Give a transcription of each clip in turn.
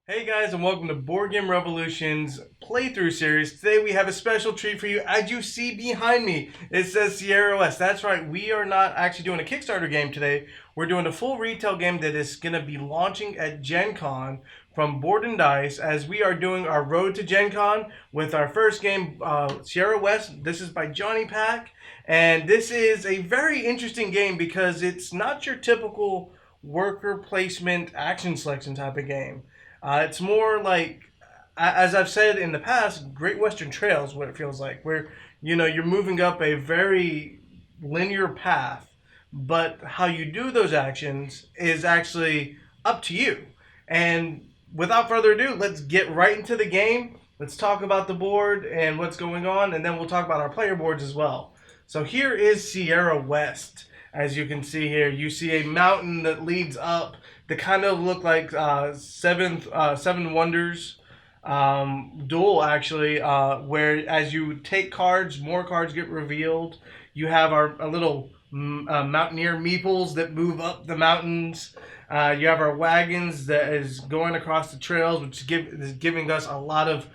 Hey guys, and welcome to Board Game Revolution's playthrough series. Today we have a special treat for you. As you see behind me, it says Sierra West. That's right, we are not actually doing a Kickstarter game today. We're doing a full retail game that is going to be launching at GenCon from Board and Dice, as we are doing our road to GenCon with our first game, Sierra West. This is by Jonathan Pac, and this is a very interesting game because it's not your typical worker placement action selection type of game. It's more like, as I've said in the past, Great Western Trail is what it feels like, where you're moving up a very linear path, but how you do those actions is actually up to you. And without further ado, let's get right into the game. Let's talk about the board and what's going on, and then we'll talk about our player boards as well. So here is Sierra West. As you can see here, you see a mountain that leads up that kind of look like Seven Wonders duel, actually, where as you take cards, more cards get revealed. You have a little mountaineer meeples that move up the mountains. You have our wagons that is going across the trails, which is giving us a lot of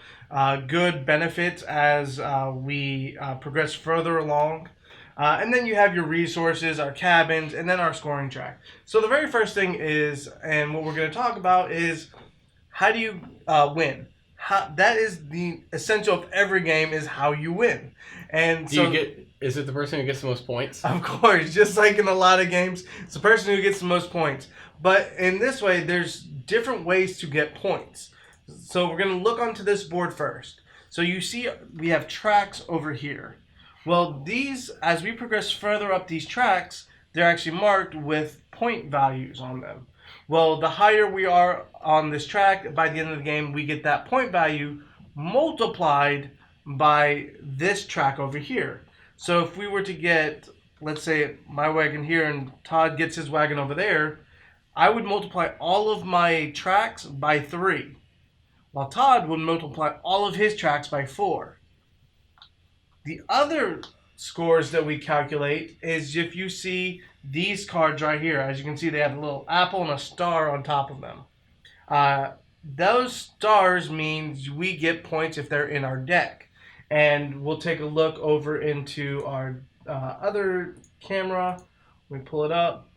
good benefits as we progress further along. And then you have your resources, our cabins, and then our scoring track. So the very first thing is, and what we're going to talk about is, how do you win? That is the essential of every game, is how you win. And so, Is it the person who gets the most points? of course, just like in a lot of games, it's the person who gets the most points. But in this way, there's different ways to get points. So we're going to look onto this board first. So you see we have tracks over here. Well, these, as we progress further up these tracks, they're actually marked with point values on them. Well, the higher we are on this track, by the end of the game, we get that point value multiplied by this track over here. So if we were to get, let's say, my wagon here and Todd gets his wagon over there, I would multiply all of my tracks by 3, while Todd would multiply all of his tracks by 4. The other scores that we calculate is if you see these cards right here. As you can see, they have a little apple and a star on top of them. Those stars means we get points if they're in our deck. And we'll take a look over into our other camera. We pull it up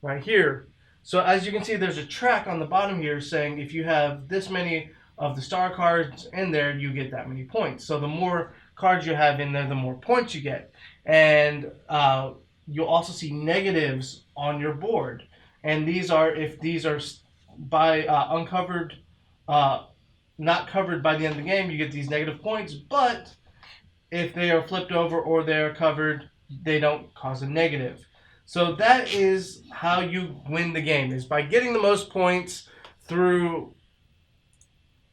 right here. So as you can see, there's a track on the bottom here saying if you have this many of the star cards in there, you get that many points. So the more cards you have in there, the more points you get. And you'll also see negatives on your board. And these are, if these are by uncovered, not covered by the end of the game, you get these negative points. But if they are flipped over or they're covered, they don't cause a negative. So that is how you win the game, is by getting the most points through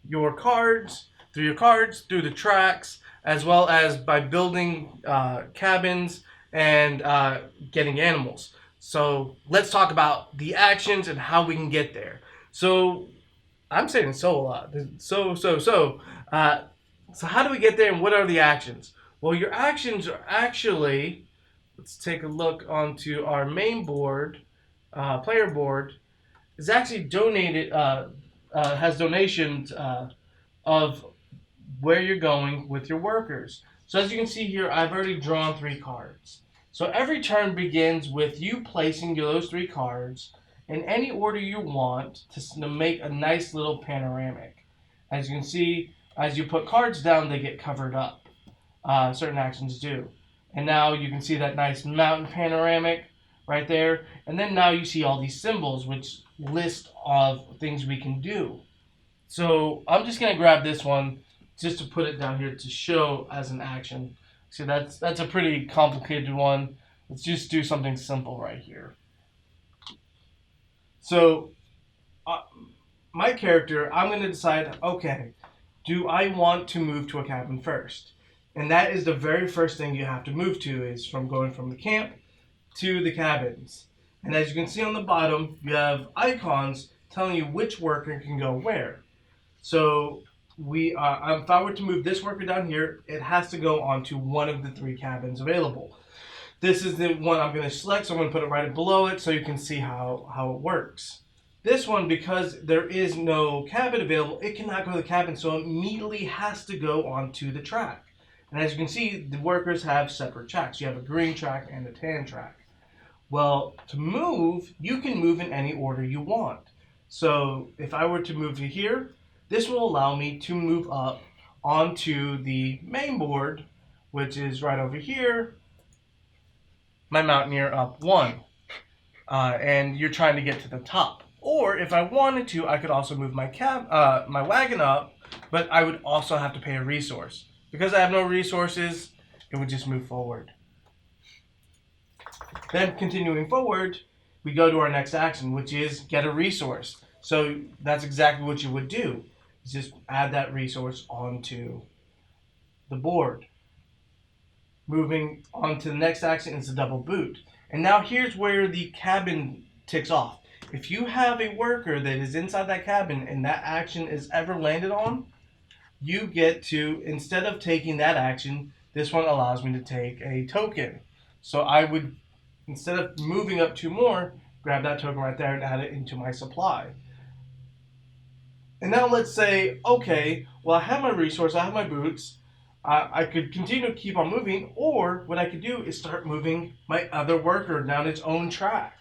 your cards, through the tracks, as well as by building cabins and getting animals. So let's talk about the actions and how we can get there. So I'm saying so a lot. So how do we get there and what are the actions? Well, your actions are actually, let's take a look onto our main board, player board, is actually donated, has donations of where you're going with your workers. So as you can see here, I've already drawn 3 cards. So every turn begins with you placing those 3 cards in any order you want to make a nice little panoramic. As you can see, as you put cards down, they get covered up. Certain actions do. And now you can see that nice mountain panoramic right there. And then now you see all these symbols, which list of things we can do. So I'm just going to grab this one just to put it down here to show as an action. See, that's a pretty complicated one. Let's just do something simple right here. So my character, I'm going to decide, okay, do I want to move to a cabin first? And that is the very first thing you have to move to, is from going from the camp to the cabins. And as you can see on the bottom, you have icons telling you which worker can go where. So if I were to move this worker down here, it has to go onto one of the 3 cabins available. This is the one I'm going to select, so I'm going to put it right below it so you can see how it works. This one, because there is no cabin available, it cannot go to the cabin, so it immediately has to go onto the track. And as you can see, the workers have separate tracks. You have a green track and a tan track. Well, to move, you can move in any order you want. So if I were to move to here, this will allow me to move up onto the main board, which is right over here, my Mountaineer up 1. And you're trying to get to the top. Or if I wanted to, I could also move my wagon up, but I would also have to pay a resource. Because I have no resources, it would just move forward. Then continuing forward, we go to our next action, which is get a resource. So that's exactly what you would do. Just add that resource onto the board. Moving on to the next action is a double boot. And now here's where the cabin ticks off. If you have a worker that is inside that cabin and that action is ever landed on, you get to, instead of taking that action, this one allows me to take a token. So I would, instead of moving up 2 more, grab that token right there and add it into my supply. And now let's say, okay, well, I have my resource, I have my boots, I could continue to keep on moving, or what I could do is start moving my other worker down its own track.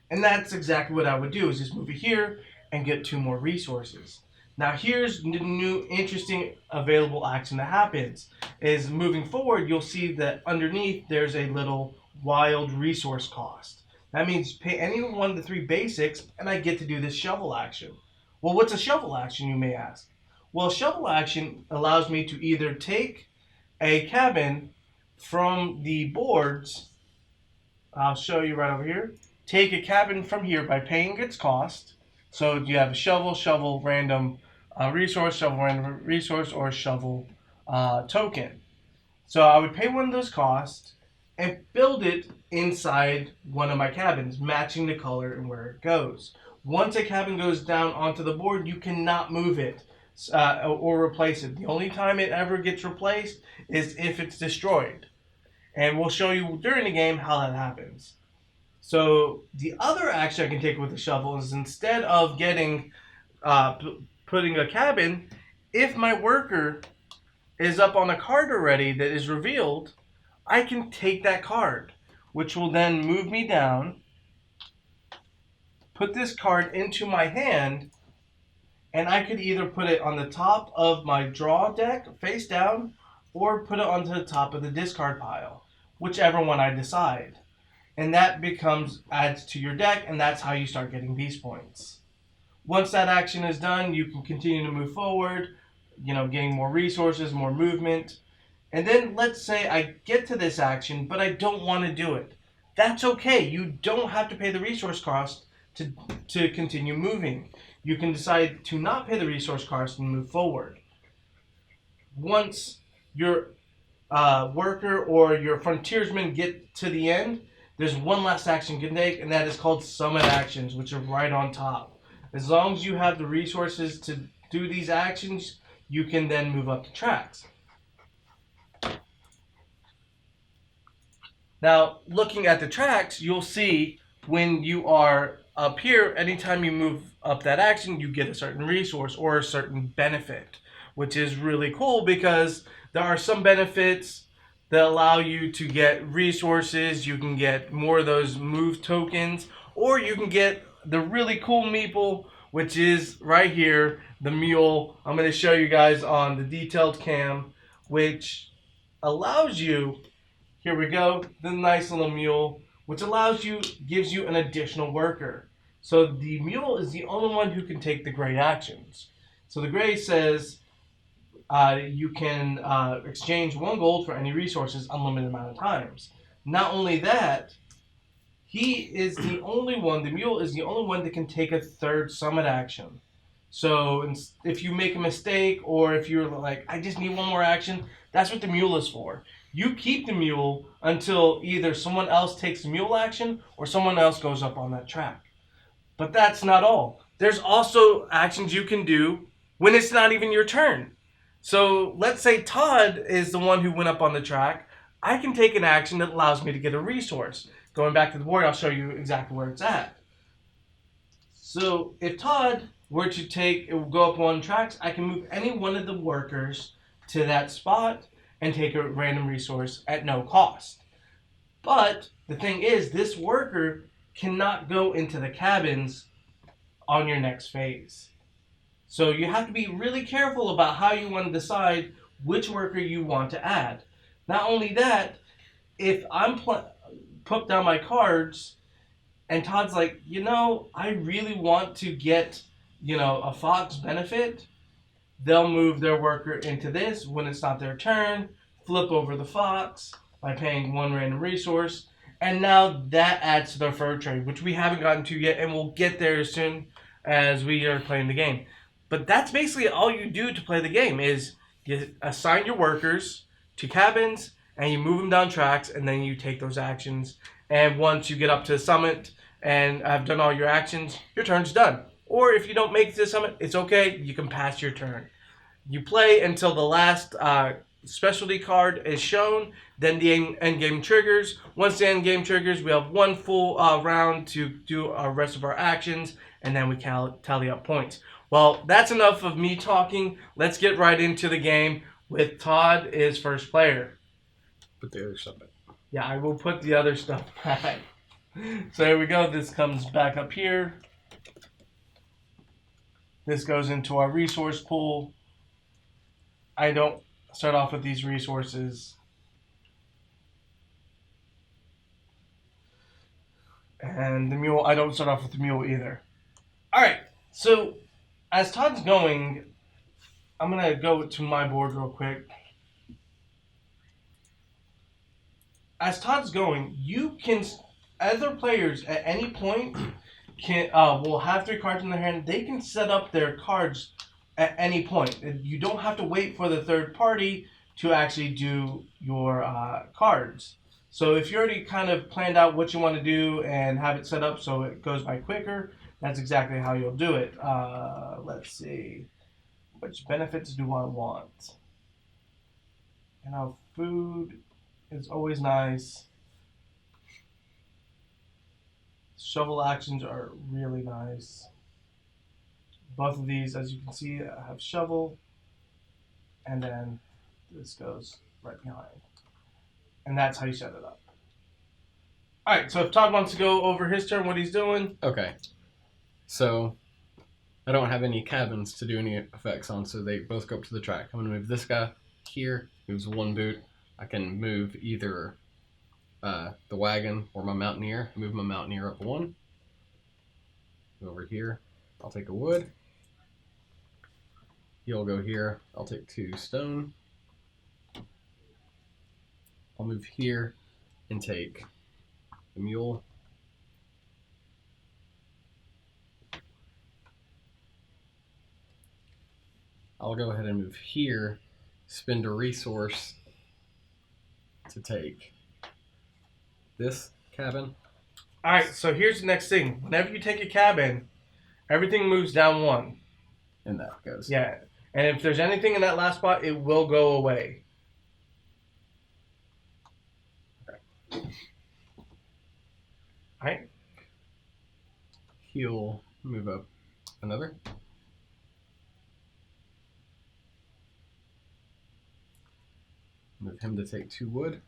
And that's exactly what I would do, is just move it here and get 2 more resources. Now here's the new interesting available action that happens, is moving forward, you'll see that underneath there's a little wild resource cost. That means pay any one of the 3 basics and I get to do this shovel action. Well, what's a shovel action, you may ask? Well, shovel action allows me to either take a cabin from the boards, I'll show you right over here, take a cabin from here by paying its cost. So you have a shovel, random resource, shovel, random resource, or shovel token. So I would pay one of those costs and build it inside one of my cabins, matching the color and where it goes. Once a cabin goes down onto the board, you cannot move it or replace it. The only time it ever gets replaced is if it's destroyed. And we'll show you during the game how that happens. So the other action I can take with the shovel is, instead of getting putting a cabin, if my worker is up on a card already that is revealed, I can take that card, which will then move me down, put this card into my hand, and I could either put it on the top of my draw deck face down, or put it onto the top of the discard pile, whichever one I decide. And that adds to your deck, and that's how you start getting these points. Once that action is done, you can continue to move forward, getting more resources, more movement. And then let's say I get to this action, but I don't want to do it. That's okay. You don't have to pay the resource cost to continue moving. You can decide to not pay the resource cost and move forward. Once your worker or your frontiersman get to the end, there's one last action you can take, and that is called summon actions, which are right on top. As long as you have the resources to do these actions, you can then move up the tracks. Now, looking at the tracks, you'll see when you are up here, anytime you move up that action, you get a certain resource or a certain benefit, which is really cool because there are some benefits that allow you to get resources. You can get more of those move tokens, or you can get the really cool meeple, which is right here, the mule. I'm going to show you guys on the detailed cam, which allows you, here we go, the nice little mule, which gives you an additional worker. So the mule is the only one who can take the gray actions. So the gray says you can exchange 1 gold for any resources unlimited amount of times. Not only that, the mule is the only one that can take a 3rd summon action. So if you make a mistake, or if you're like, I just need 1 more action, that's what the mule is for. You keep the mule until either someone else takes the mule action or someone else goes up on that track. But that's not all. There's also actions you can do when it's not even your turn. So let's say Todd is the one who went up on the track. I can take an action that allows me to get a resource. Going back to the board, I'll show you exactly where it's at. So if Todd were to go up one tracks, I can move any one of the workers to that spot and take a random resource at no cost. But the thing is, this worker cannot go into the cabins on your next phase. So you have to be really careful about how you want to decide which worker you want to add. Not only that, if I'm put down my cards and Todd's like, I really want to get, a fox benefit, they'll move their worker into this when it's not their turn, flip over the fox by paying one random resource, and now that adds to their fur trade, which we haven't gotten to yet, and we'll get there as soon as we are playing the game. But that's basically all you do to play the game is you assign your workers to cabins and you move them down tracks and then you take those actions. And once you get up to the summit and have done all your actions, your turn's done. Or if you don't make it to the summit, it's okay. You can pass your turn. You play until the last specialty card is shown. Then the end game triggers. Once the end game triggers, we have one full round to do our rest of our actions. And then we tally up points. Well, that's enough of me talking. Let's get right into the game with Todd as first player. Put the other stuff back. Yeah, I will put the other stuff back. So here we go. This comes back up here. This goes into our resource pool. I don't start off with these resources. And the mule, I don't start off with the mule either. Alright, so as Todd's going, I'm going to go to my board real quick. As Todd's going, you can, other players at any point will have 3 cards in their hand. They can set up their cards at any point. You don't have to wait for the third party to actually do your cards. So if you already kind of planned out what you want to do and have it set up so it goes by quicker, that's exactly how you'll do it. Let's see. Which benefits do I want? Food is always nice. Shovel actions are really nice. Both of these, as you can see, I have shovel. And then this goes right behind. And that's how you set it up. Alright, so if Todd wants to go over his turn, what he's doing. Okay. So, I don't have any cabins to do any effects on, so they both go up to the track. I'm going to move this guy here, moves 1 boot. I can move either the wagon or my mountaineer. Move my mountaineer up 1. Over here, I'll take a wood. He'll go here. I'll take 2 stone. I'll move here and take the mule. I'll go ahead and move here, spend a resource to take this cabin. Alright, so here's the next thing. Whenever you take a cabin, everything moves down 1. And that goes. Yeah, and if there's anything in that last spot, it will go away. Alright. He'll move up another. Move him to take 2 wood.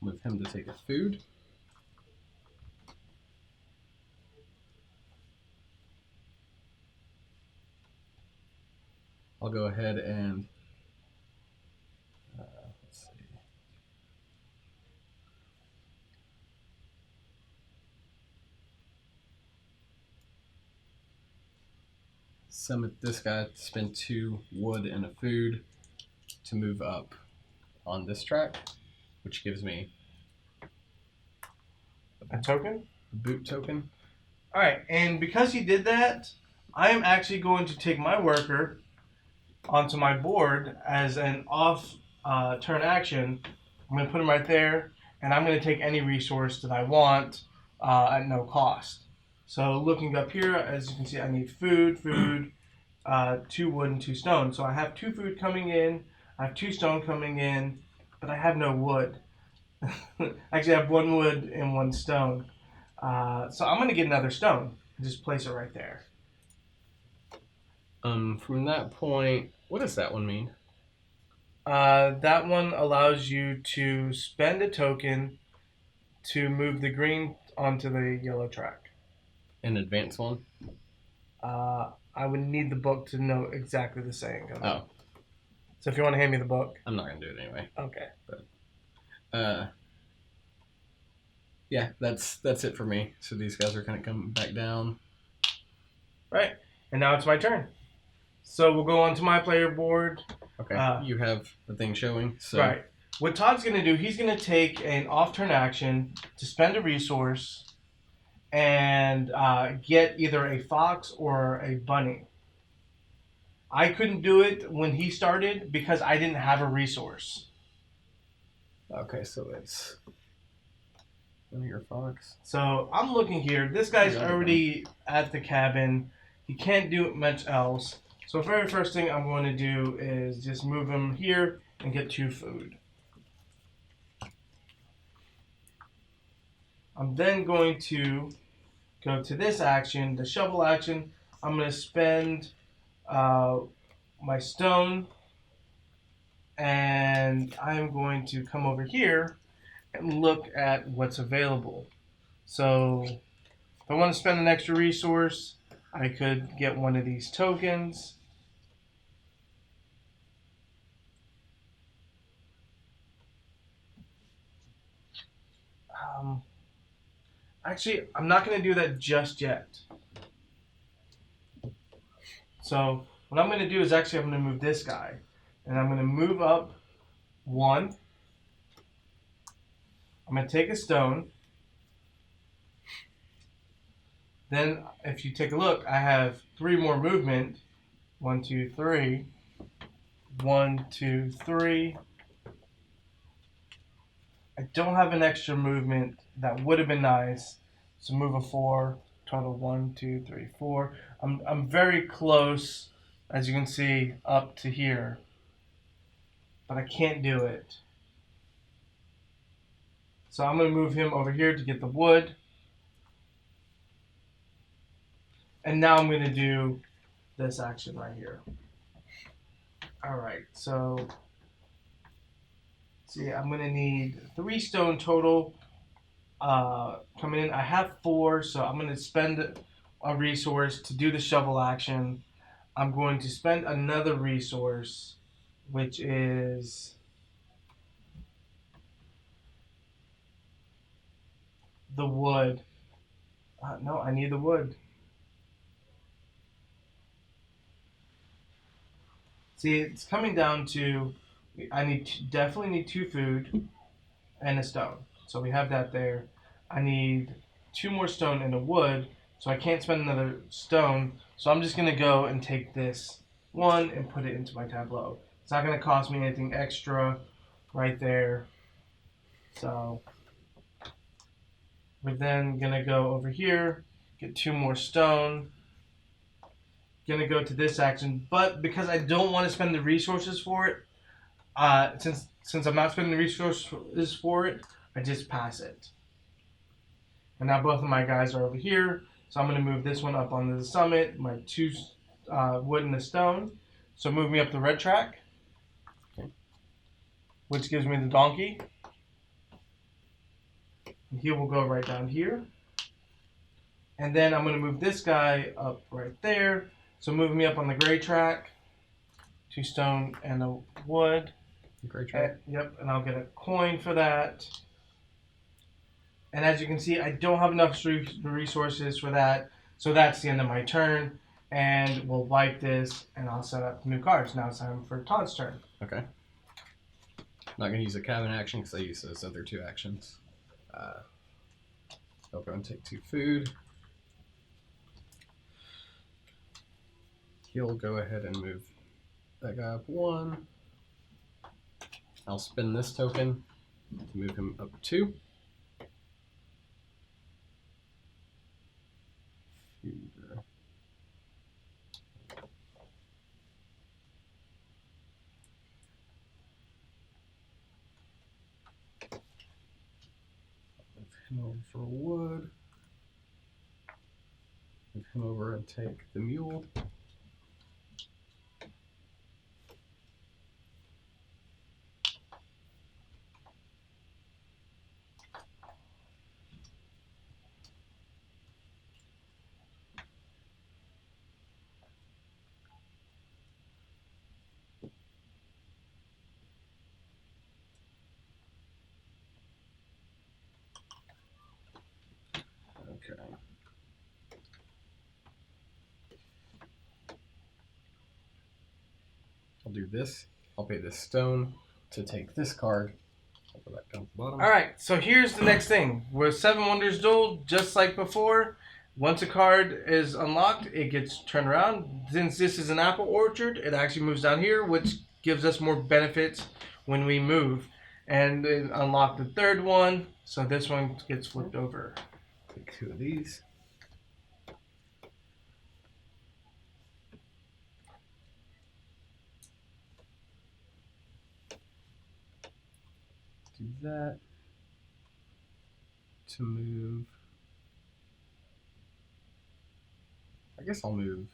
Move him to take a food. I'll go ahead and let's see. Summit this guy to spend 2 wood and a food to move up on this track, which gives me A token? a boot token. Alright, and because he did that, I am actually going to take my worker onto my board as an off turn action. I'm going to put him right there, and I'm going to take any resource that I want at no cost. So looking up here, as you can see, I need food, 2 wood, and 2 stone. So I have 2 food coming in, I have 2 stone coming in, but I have no wood. Actually, I have 1 wood and 1 stone. So I'm gonna get another stone. Just place it right there. From that point, what does that one mean? That one allows you to spend a token to move the green onto the yellow track. An advanced one? I would need the book to know exactly the saying of it. Oh, So if you want to hand me the book. I'm not gonna do it anyway. Okay. But yeah, that's it for me. So these guys are kind of coming back down. Right. And now it's my turn. So we'll go on to my player board. Okay. You have the thing showing. So. Right. What Todd's going to do, he's going to take an off-turn action to spend a resource and get either a fox or a bunny. I couldn't do it when he started because I didn't have a resource. Okay, so it's one of your fox. So I'm looking here. This guy's already at the cabin. He can't do much else. So very first thing I'm going to do is just move him here and get 2 food. I'm then going to go to this action, the shovel action. I'm going to spend my stone, and I'm going to come over here and look at what's available. So if I want to spend an extra resource, I could get one of these tokens. Actually, I'm not going to do that just yet. So what I'm going to do is actually I'm going to move this guy. And I'm going to move up 1. I'm going to take a stone. Then if you take a look, I have 3 more movement. 1, 2, 3. 1, 2, 3. I don't have an extra movement. That would have been nice. So move a 4. Total 1, 2, 3, 4. I'm very close, as you can see, up to here. But I can't do it. So I'm going to move him over here to get the wood. And now I'm going to do this action right here. Alright, so see, I'm going to need 3 stone total coming in. I have 4, so I'm going to spend a resource to do the shovel action. I'm going to spend another resource, which is the wood. No, I need the wood. See, it's coming down to I definitely need 2 food and a stone. So we have that there. I need 2 more stone and a wood, so I can't spend another stone. So I'm just gonna go and take this 1 and put it into my tableau. It's not gonna cost me anything extra right there. So we're then gonna go over here, get 2 more stone. Gonna go to this action, but because I don't want to spend the resources for it, since I'm not spending the resources for it, I just pass it. And now both of my guys are over here, so I'm gonna move this one up onto the summit. My 2 wood and a stone, so move me up the red track, which gives me the donkey. And he will go right down here. And then I'm gonna move this guy up right there. So move me up on the gray track, 2 stone and a wood. Gray track. Yep, and I'll get a coin for that. And as you can see, I don't have enough resources for that, so that's the end of my turn. And we'll wipe this, and I'll set up new cards. Now it's time for Todd's turn. Okay. Not gonna use a cabin action because I use those other 2 actions. I'll go and take 2 food. He'll go ahead and move that guy up 1. I'll spend this token to move him up 2. him over for wood. Move him over and take the mule. Okay. I'll do this. I'll pay this stone to take this card. I'll go back down to the bottom. Alright, so here's the next thing. With 7 Wonders Duel, just like before, once a card is unlocked, it gets turned around. Since this is an apple orchard, it actually moves down here, which gives us more benefits when we move. And it unlocked the third one, so this one gets flipped over. Take 2 of these. Do that to move. I guess I'll move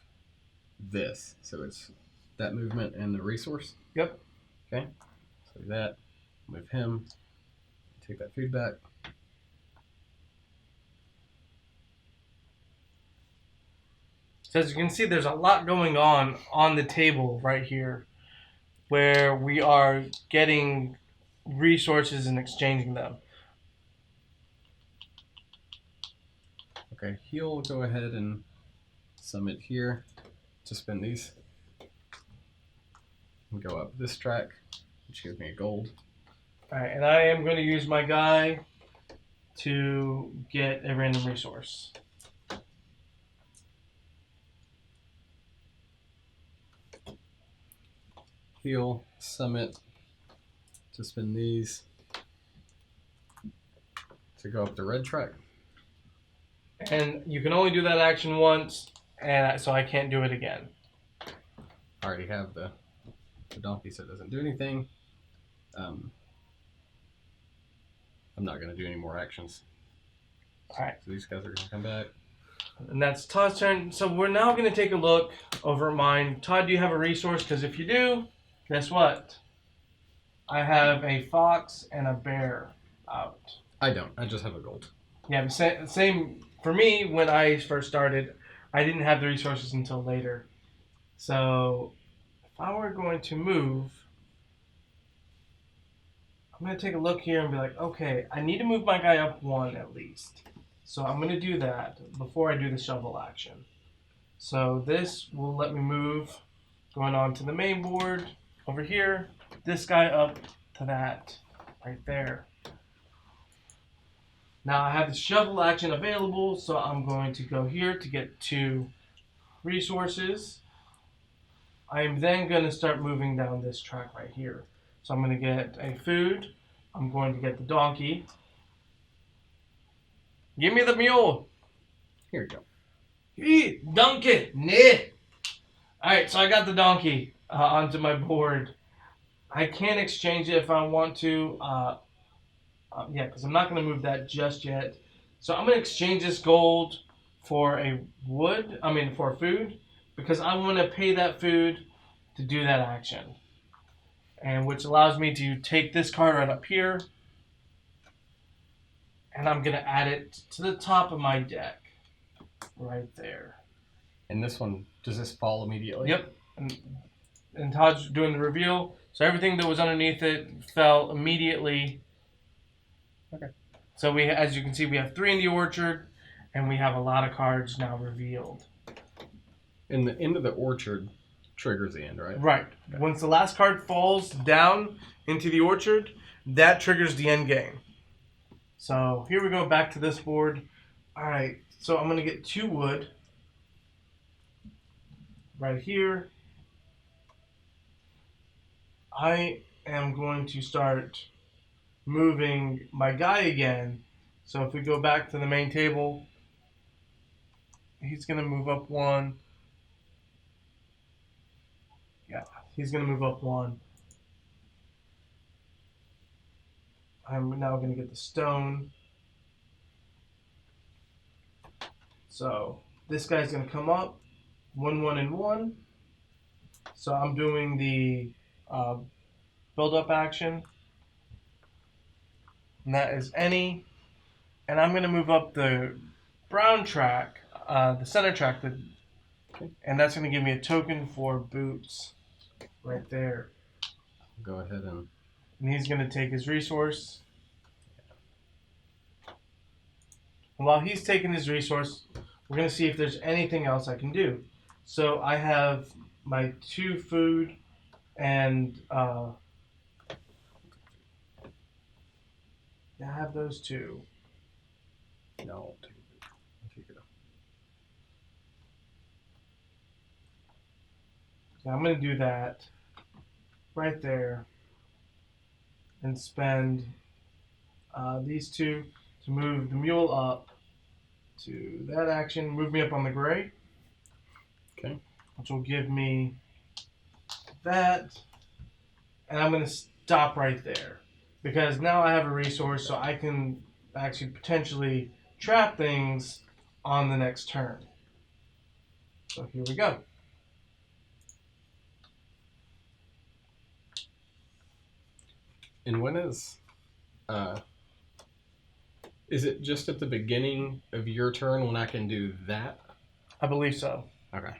this, so it's that movement and the resource. Yep. Okay. So that, move him, take that food back. So as you can see, there's a lot going on the table right here, where we are getting resources and exchanging them. Okay, he'll go ahead and summit here to spin these. And go up this track, which gives me a gold. Alright, and I am going to use my guy to get a random resource. He'll summit to spin these to go up the red track. And you can only do that action once, and so I can't do it again. I already have the donkey, so it doesn't do anything. I'm not going to do any more actions. Alright. So these guys are going to come back. And that's Todd's turn. So we're now going to take a look over at mine. Todd, do you have a resource? Because if you do, guess what? I have a fox and a bear out. I don't. I just have a gold. Yeah, same for me. When I first started, I didn't have the resources until later. So if I were going to move, I'm going to take a look here and be like, okay, I need to move my guy up 1 at least. So I'm going to do that before I do the shovel action. So this will let me move, going on to the main board over here, this guy up to that right there. Now I have the shovel action available, so I'm going to go here to get 2 resources. I am then going to start moving down this track right here. So I'm going to get a food. I'm going to get the donkey. Give me the mule. Here we go. Donkey. Nah. Alright, so I got the donkey onto my board. I can exchange it if I want to. Yeah, because I'm not going to move that just yet. So I'm going to exchange this gold for a for food, because I want to pay that food to do that action. And which allows me to take this card right up here, and I'm going to add it to the top of my deck. Right there. And this one, does this fall immediately? Yep. And Todd's doing the reveal. So everything that was underneath it fell immediately. Okay. So as you can see, we have 3 in the orchard, and we have a lot of cards now revealed. And the end of the orchard triggers the end, right? Right. Okay. Once the last card falls down into the orchard, that triggers the end game. So here we go back to this board. All right. So I'm going to get 2 wood right here. I am going to start moving my guy again. So if we go back to the main table, he's going to move up 1. Yeah, he's going to move up 1. I'm now going to get the stone. So this guy's going to come up, 1, 1, and 1. So I'm doing the build-up action, and that is any. And I'm going to move up the brown track, the center track, and that's going to give me a token for boots right there. Go ahead and he's going to take his resource. And while he's taking his resource, we're going to see if there's anything else I can do. So I have my 2 food and I have those 2. no, I'll take it. I'll take it. So I'm going to do that right there and spend these 2 to move the mule up to that action, move me up on the gray. Okay. Which will give me that. And I'm going to stop right there. Because now I have a resource so I can actually potentially trap things on the next turn. So here we go. And when is it just at the beginning of your turn when I can do that? I believe so. Okay.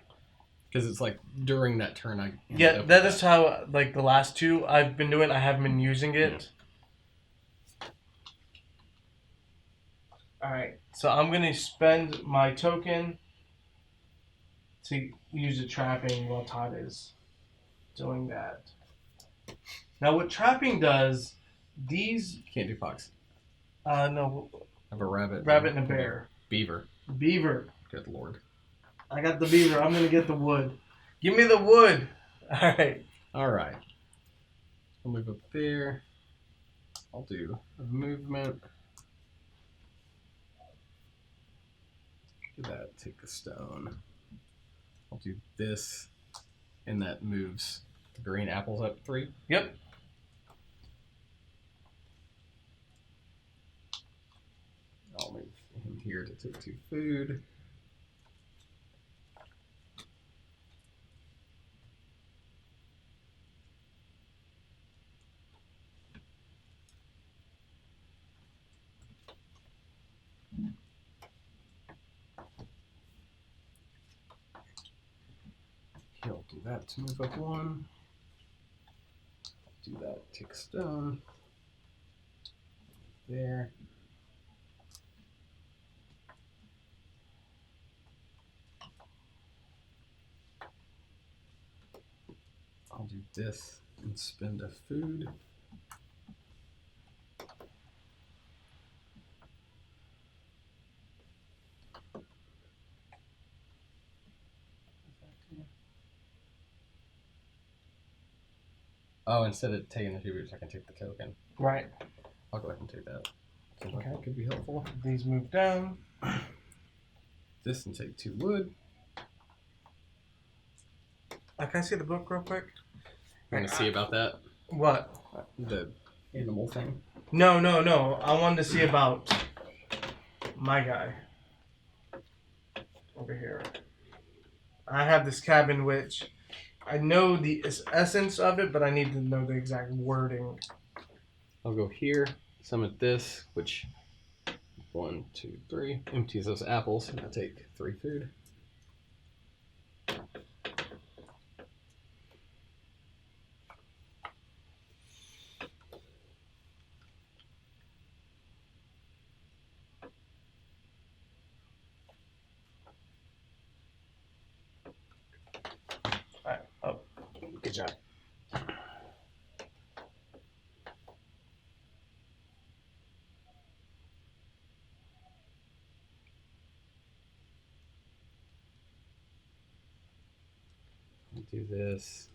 Because it's like during that turn I... Yeah, that is how, like, the last 2 I've been doing. I haven't been using it. Yeah. Alright, so I'm going to spend my token to use the trapping while Todd is doing that. Now, what trapping does, these... Can't do fox. No. I have a rabbit. Rabbit and a bear. Beaver. Beaver. Good lord. I got the beaver. I'm going to get the wood. Give me the wood. Alright. Alright. I'll move up there. I'll do a movement. Do that. Take the stone. I'll do this. And that moves the green apples up 3. Yep. I'll move him here to take 2 food. He'll do that to move up 1. Do that, take stone. There. I'll do this and spend a food. Oh, instead of taking the 2 boots, I can take the token. Right. I'll go ahead and take that. Seems Okay. like it could be helpful. These move down. This and take 2 wood. Can I see the book real quick? You're going to see about that? What? The animal thing? No. I wanted to see about my guy. Over here. I have this cabin which I know the essence of it, but I need to know the exact wording. I'll go here, summon this, which 1, 2, 3 empties those apples, and I take 3 food. Alright, oh. Good job. Do this.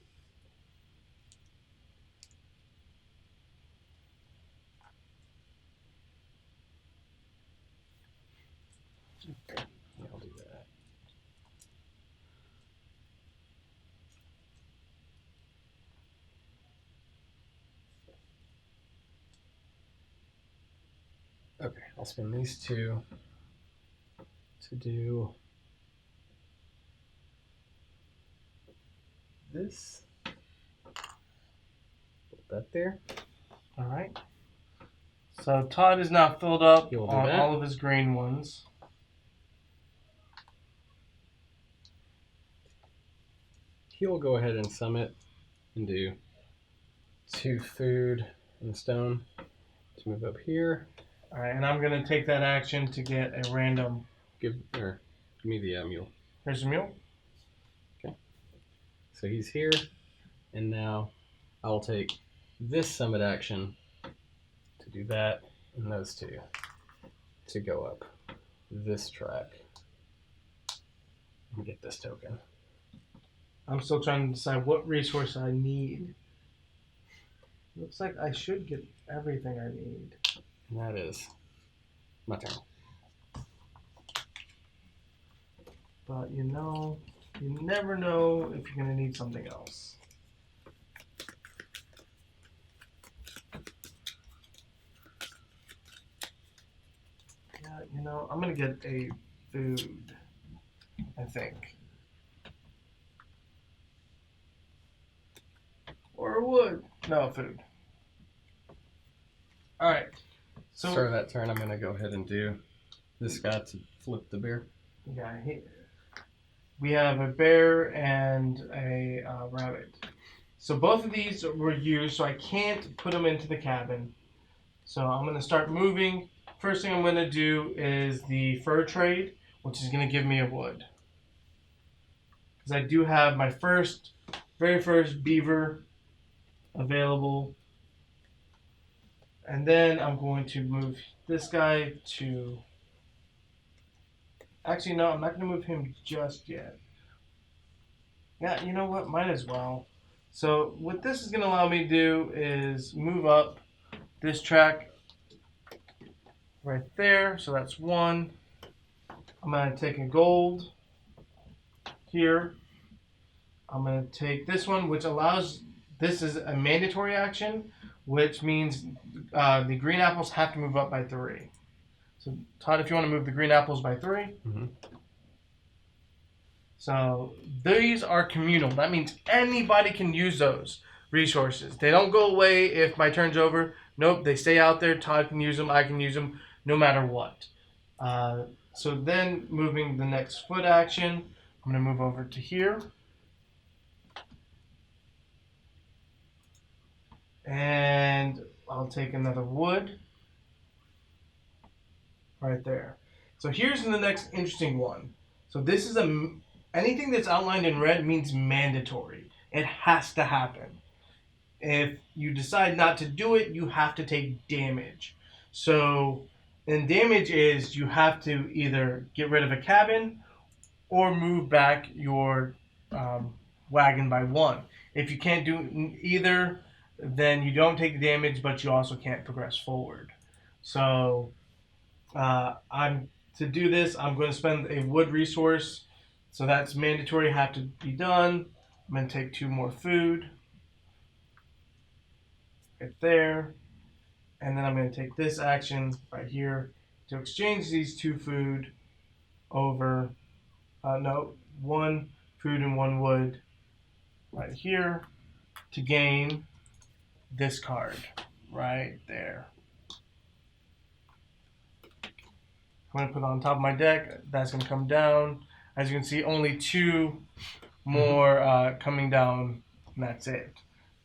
Okay, yeah, I'll do that. Okay, I'll spend these 2 to do this. Put that there. All right. So Todd is now filled up He will do on that. all of his green ones. He'll go ahead and summit and do 2 food and stone to move up here. All right, and I'm gonna take that action to get a random. Give me the mule. Here's a mule. So he's here, and now I'll take this summit action to do that, and those two to go up this track and get this token. I'm still trying to decide what resource I need. Looks like I should get everything I need. And that is my turn. But you know, you never know if you're gonna need something else. Yeah, you know, I'm gonna get a food, I think. Or wood. No, food. Alright. So Start of that turn, I'm going to go ahead and do this guy to flip the bear. yeah, we have a bear and a rabbit. So both of these were used, so I can't put them into the cabin. So I'm going to start moving. First thing I'm going to do is the fur trade, which is going to give me a wood. Because I do have my very first beaver available. And then I'm going to move this guy to... Actually, no, I'm not going to move him just yet. Yeah, you know what? Might as well. So what this is going to allow me to do is move up this track right there. So that's 1. I'm going to take a gold here. I'm going to take this one, which allows... This is a mandatory action, which means the green apples have to move up by 3. So, Todd, if you want to move the green apples by 3. Mm-hmm. So, these are communal. That means anybody can use those resources. They don't go away if my turn's over. Nope, they stay out there. Todd can use them. I can use them no matter what. So then, moving the next foot action, I'm going to move over to here. And I'll take another wood right there. So here's the next interesting one. So this is anything that's outlined in red means mandatory. It has to happen. If you decide not to do it, you have to take damage. So, and damage is you have to either get rid of a cabin or move back your wagon by 1. If you can't do either, then you don't take damage, but you also can't progress forward. So, to do this, I'm going to spend a wood resource. So that's mandatory, have to be done. I'm going to take 2 more food. Right there. And then I'm going to take this action right here to exchange these 2 food over, 1 food and 1 wood right here to gain this card right there. I'm going to put it on top of my deck. That's going to come down. As you can see, only 2 more coming down, and that's it.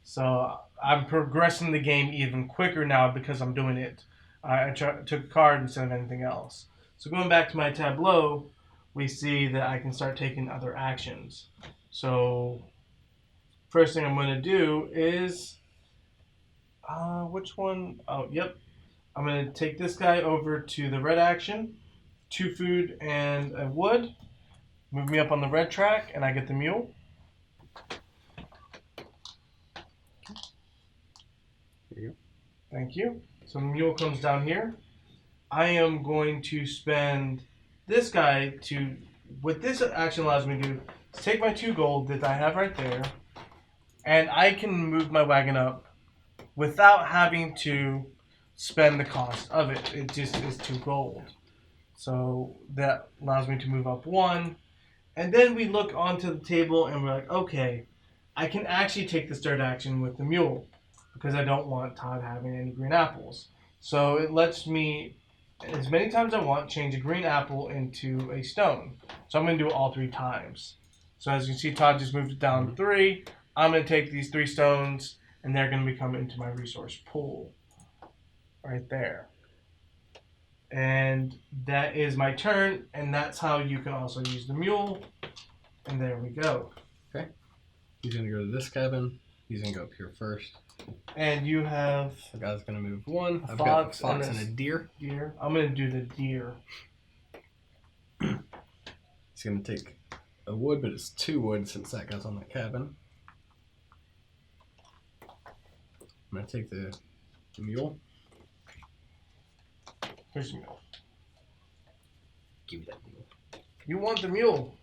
So I'm progressing the game even quicker now because I'm doing it. I took a card instead of anything else. So going back to my tableau, we see that I can start taking other actions. So first thing I'm going to do is... which one? Oh, yep. I'm going to take this guy over to the red action. 2 food and a wood. Move me up on the red track, and I get the mule. There you go. Thank you. So the mule comes down here. I am going to spend this guy to... What this action allows me to do is take my 2 gold that I have right there, and I can move my wagon up without having to spend the cost of it. It just is 2 gold. So that allows me to move up 1. And then we look onto the table and we're like, okay, I can actually take this third action with the mule because I don't want Todd having any green apples. So it lets me, as many times as I want, change a green apple into a stone. So I'm going to do it all 3 times. So as you can see, Todd just moved it down 3. I'm going to take these 3 stones and they're going to become into my resource pool. Right there. And that is my turn, and that's how you can also use the mule. And there we go. Okay. He's going to go to this cabin. He's going to go up here first. And you have... The guy's going to move 1. I've got a fox fox and a deer. I'm going to do the deer. He's going to take a wood, but it's 2 wood since that guy's on that cabin. I'm going to take the mule. Here's the mule. Give me that mule. You want the mule.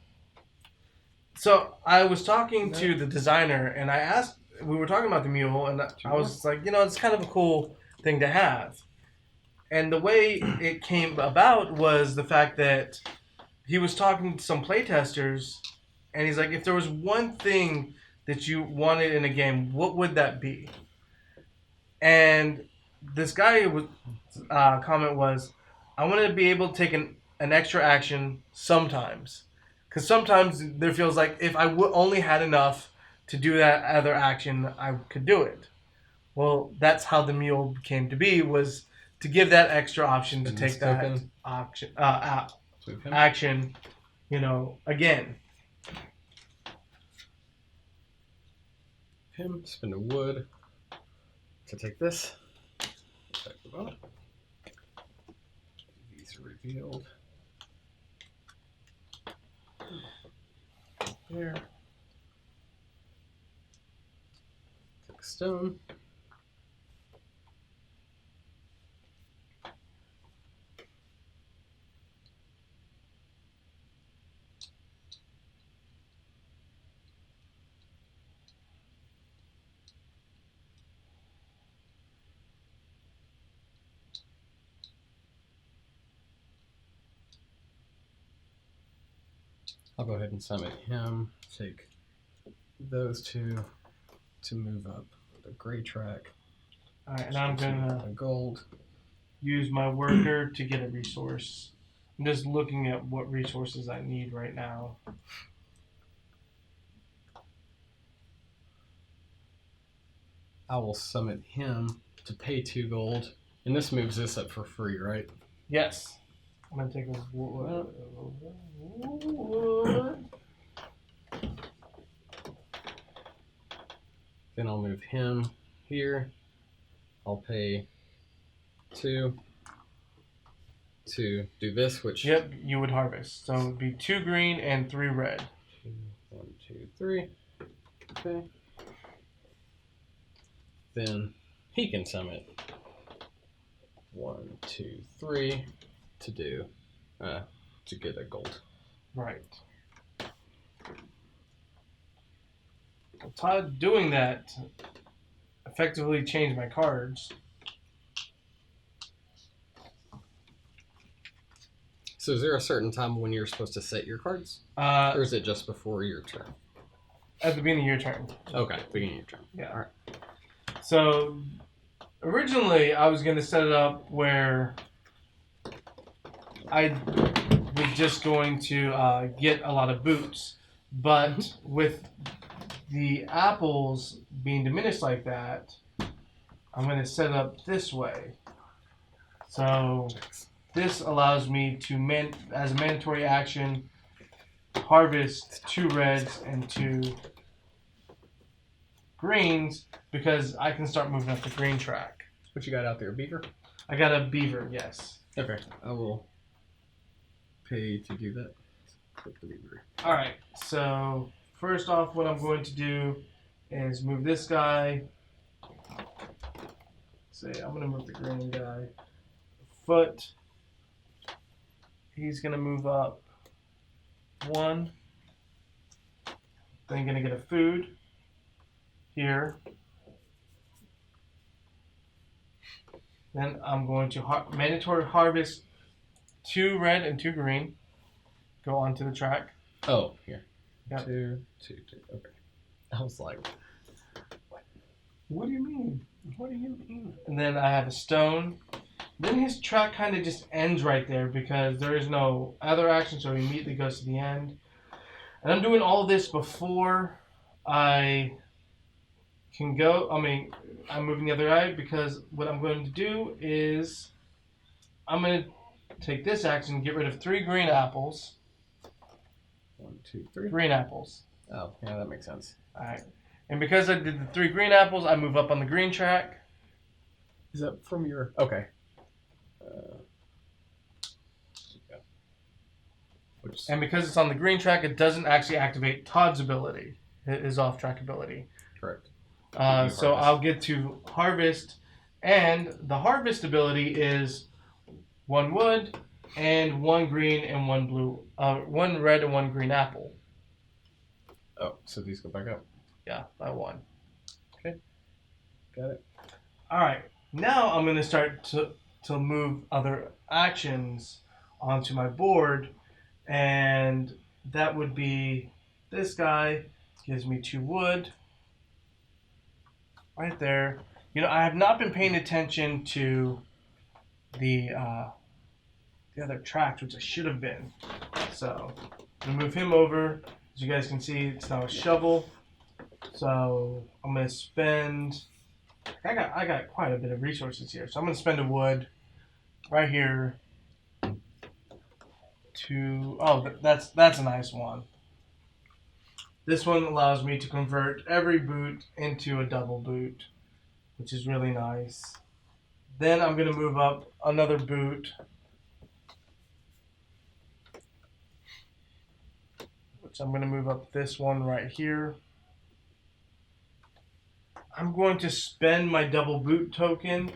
So I was talking to the designer, and I asked... We were talking about the mule, and I was like, it's kind of a cool thing to have. And the way it came about was the fact that he was talking to some playtesters, and he's like, if there was one thing that you wanted in a game, what would that be? And this guy was comment was, I want to be able to take an extra action sometimes. Because sometimes there feels like if I only had enough to do that other action, I could do it. Well, that's how the mule came to be, was to give that extra option to take that action, again. Him, spin a wood to take this. These are revealed. There. Take a stone. I'll go ahead and summon him. Take those 2 to move up the gray track. Alright, and I'm gonna gold. Use my worker to get a resource. I'm just looking at what resources I need right now. I will summon him to pay 2 gold. And this moves this up for free, right? Yes. I'm going to take a wood. Then I'll move him here. I'll pay 2 to do this, which... Yep, you would harvest. So it would be 2 green and 3 red. 1, 2, 3. Okay. Then he can summon 1, 2, 3 to do to get a gold. Right. Todd doing that effectively changed my cards. So is there a certain time when you're supposed to set your cards? Or is it just before your turn? At the beginning of your turn. Okay, beginning of your turn. Yeah. All right. So originally I was going to set it up where I was just going to get a lot of boots. But with the apples being diminished like that, I'm going to set it up this way. So this allows me to, as a mandatory action, harvest 2 reds and 2 greens, because I can start moving up the green track. What you got out there, beaver? I got a beaver, yes. Okay, I will pay to do that. Flip the beaver. Alright, so first off, what I'm going to do is move this guy. Say, I'm going to move the green guy. Foot. He's going to move up 1. Then going to get a food here. Then I'm going to mandatory harvest 2 red and 2 green go onto the track. Oh, here. Yep. 2, 2, 2. Okay. I was like, What do you mean? What do you mean? And then I have a stone. Then his track kind of just ends right there because there is no other action, so he immediately goes to the end. And I'm doing all this before I can go. I mean, I'm moving the other eye because what I'm going to do is I'm going to take this action and get rid of 3 green apples. 1, 2, 3. Green apples. Oh, yeah, that makes sense. Alright. And because I did the 3 green apples, I move up on the green track. Is that from your... Okay. Yeah. And because it's on the green track, it doesn't actually activate Todd's ability, his off-track ability. Correct. So I'll get to harvest, and the harvest ability is 1 wood and 1 green and 1 blue, 1 red and 1 green apple. Oh, so these go back up. Yeah, by 1. Okay. Got it. All right. Now I'm going to start to move other actions onto my board, and that would be this guy gives me 2 wood. Right there. You know, I have not been paying attention to the other tracks, which I should have been. So I'm gonna move him over. As you guys can see, it's now a shovel. So I'm gonna spend. I got quite a bit of resources here, so I'm gonna spend a wood right here. That's a nice one. This one allows me to convert every boot into a double boot, which is really nice. Then I'm going to move up another boot, which I'm going to move up this one right here. I'm going to spend my double boot token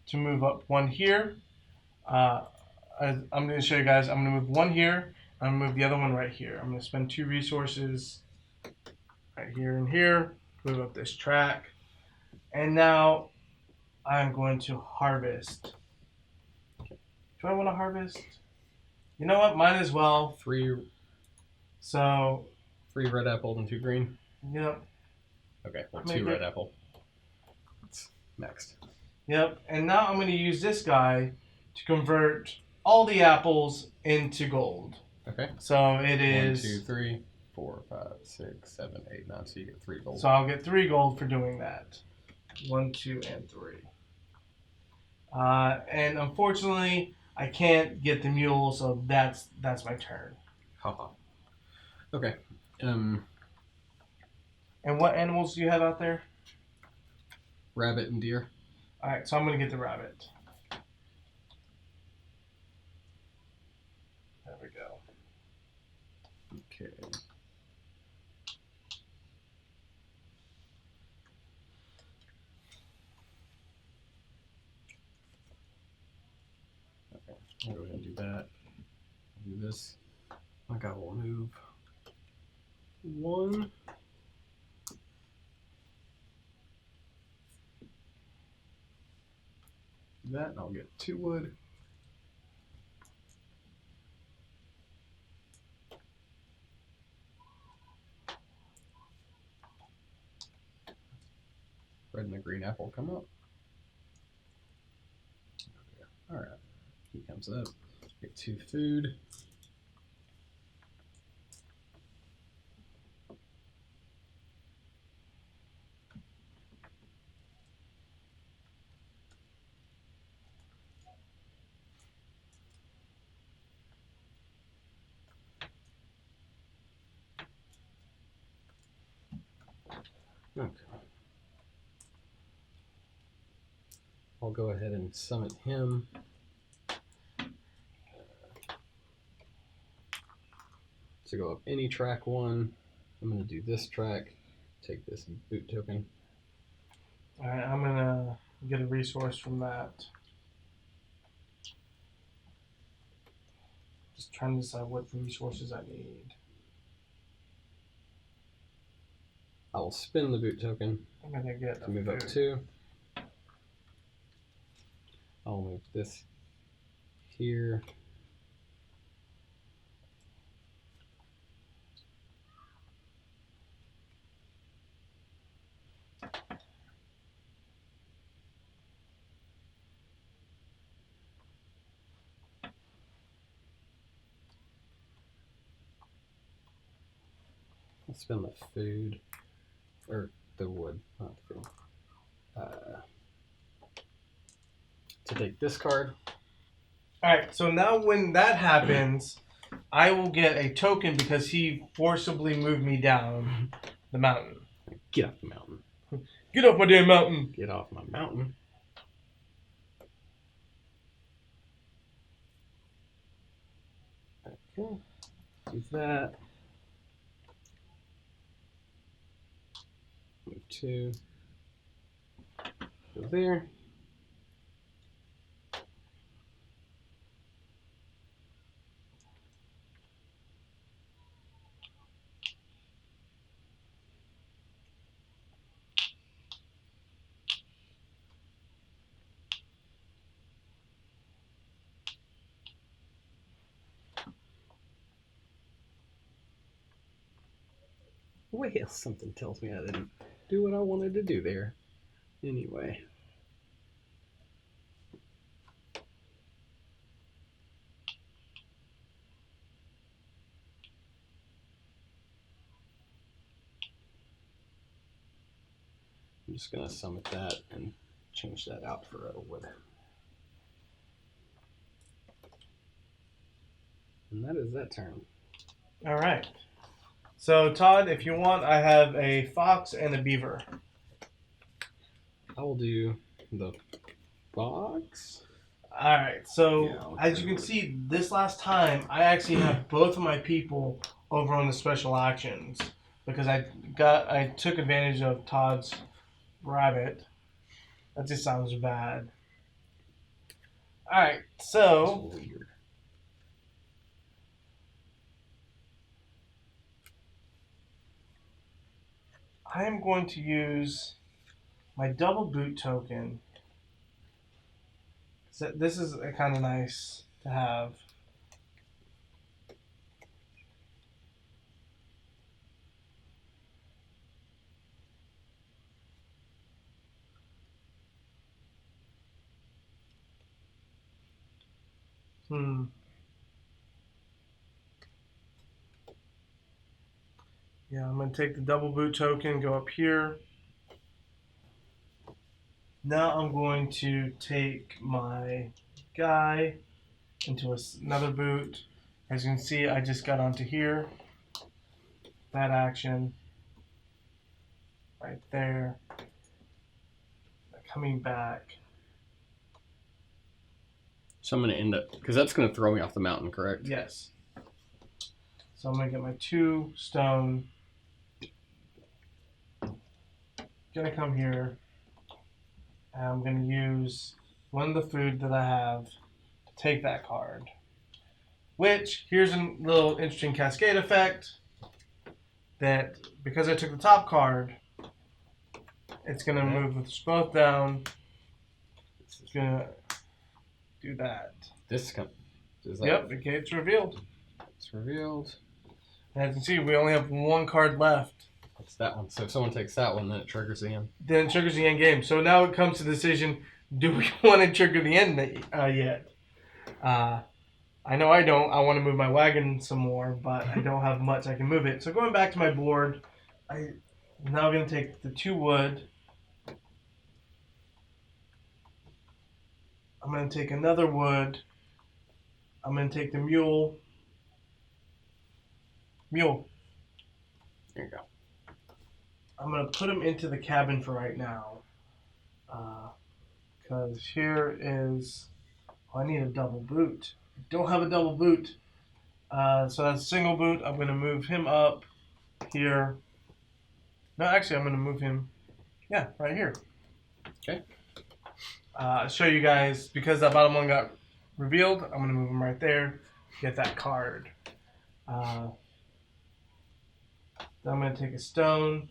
to move up 1 here. I'm going to show you guys. I'm going to move 1 here. I'm going to move the other one right here. I'm going to spend 2 resources right here and here. Move up this track. And now I'm going to harvest. Do I want to harvest? You know what? Might as well. 3 So. 3 red apple and 2 green? Yep. Okay, well, 2 red apple. That's next. Yep. And now I'm going to use this guy to convert all the apples into gold. Okay. So it is 1, 2, 3, 4, 5, 6, 7, 8, 9. So you get 3 gold. So I'll get 3 gold for doing that. 1, 2, and 3. And unfortunately, I can't get the mule, so that's my turn. Haha. Okay. And what animals do you have out there? Rabbit and deer. All right, so I'm gonna get the rabbit. There we go. Okay. I'll go ahead and do that. Do this. My guy will move 1. Do that, and I'll get 2 wood. Red and the green apple come up. Alright. He comes up. Get 2 food. Okay. I'll go ahead and summon him. To go up any track 1, I'm going to do this track, take this boot token. Alright, I'm gonna get a resource from that. Just trying to decide what resources I need. I will spin the boot token I'm gonna get to move up 2. I'll move this here. I'll spend the food, or the wood, not the food, to take this card. Alright, so now when that happens, I will get a token because he forcibly moved me down the mountain. Get off the mountain. Get off my damn mountain! Get off my mountain. Okay. Use that. Move 2. Go there. Well, something tells me I didn't do what I wanted to do there. Anyway. I'm just going to summit that and change that out for a wood. And that is that turn. Alright. So, Todd, if you want, I have a fox and a beaver. I will do the fox. Alright, so Yeah, as you can see, this last time, I actually have both of my people over on the special actions. Because I took advantage of Todd's rabbit. That just sounds bad. Alright, so... That's weird. I am going to use my double boot token. So this is kind of nice to have. Yeah, I'm going to take the double boot token, go up here. Now I'm going to take my guy into another boot. As you can see, I just got onto here. That action. Right there. Coming back. So I'm going to end up, because that's going to throw me off the mountain, correct? Yes. So I'm going to get my 2 stone. Gonna come here. And I'm gonna use one of the food that I have to take that card. Which, here's a little interesting cascade effect. That because I took the top card, it's gonna move us both down. It's gonna do that. This comes. Yep, the gate's revealed. It's revealed. And as you can see, we only have 1 card left. It's that one. So if someone takes that one, then it triggers the end. Then it triggers the end game. So now it comes to the decision, do we want to trigger the end yet? I know I don't. I want to move my wagon some more, but I don't have much I can move it. So going back to my board, I'm now going to take the 2 wood. I'm going to take another wood. I'm going to take the mule. Mule. There you go. I'm going to put him into the cabin for right now. Because here is... Oh, I need a double boot. I don't have a double boot. So that's a single boot. I'm going to move him up here. No, actually, I'm going to move him... Yeah, right here. Okay. Show you guys, because that bottom one got revealed, I'm going to move him right there. Get that card. Then I'm going to take a stone.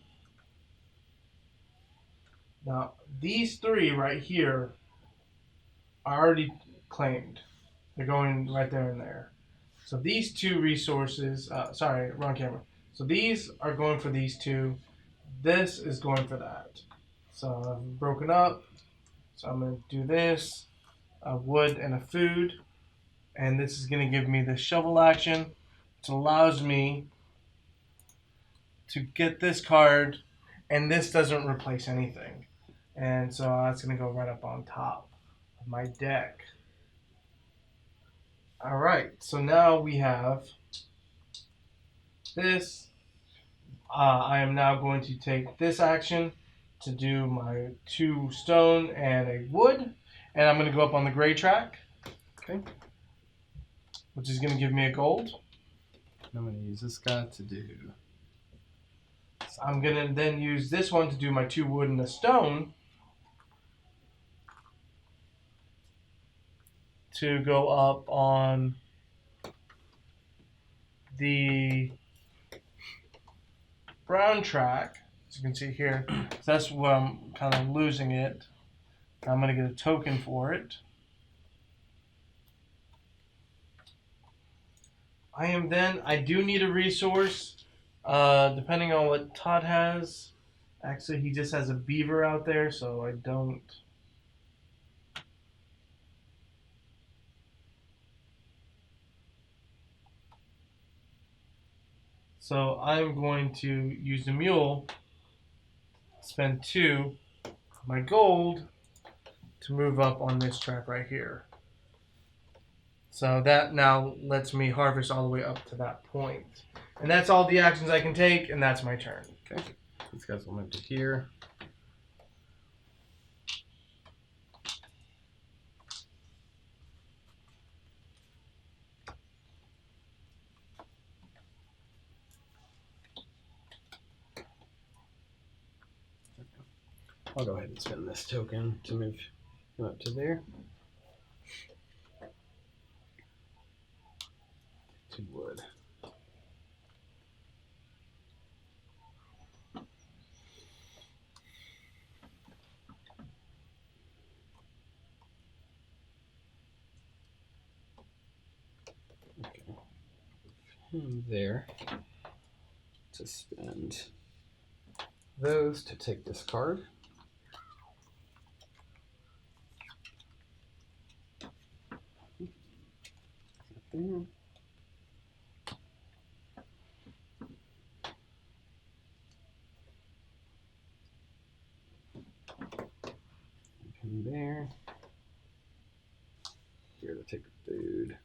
Now, these 3 right here are already claimed. They're going right there and there. So these two resources, sorry, wrong camera. So these are going for these two. This is going for that. So I've broken up. So I'm going to do this, a wood and a food. And this is going to give me the shovel action, which allows me to get this card, and this doesn't replace anything. And so that's going to go right up on top of my deck. All right, so now we have this. I am now going to take this action to do my 2 stone and a wood, and I'm going to go up on the gray track. Okay. Which is going to give me a gold. I'm going to use this guy to do. So I'm going to then use this one to do my 2 wood and a stone. To go up on the brown track, as you can see here. So that's where I'm kind of losing it. I'm going to get a token for it. I do need a resource, depending on what Todd has. Actually, he just has a beaver out there, so I don't. So I'm going to use the mule, spend 2 of my gold to move up on this track right here. So that now lets me harvest all the way up to that point. And that's all the actions I can take, and that's my turn. Okay. These guys will move to here. I'll go ahead and spend this token to move him up to there. 2 wood. Okay. Him there to spend those to take this card. There. Him there. Here to take the food.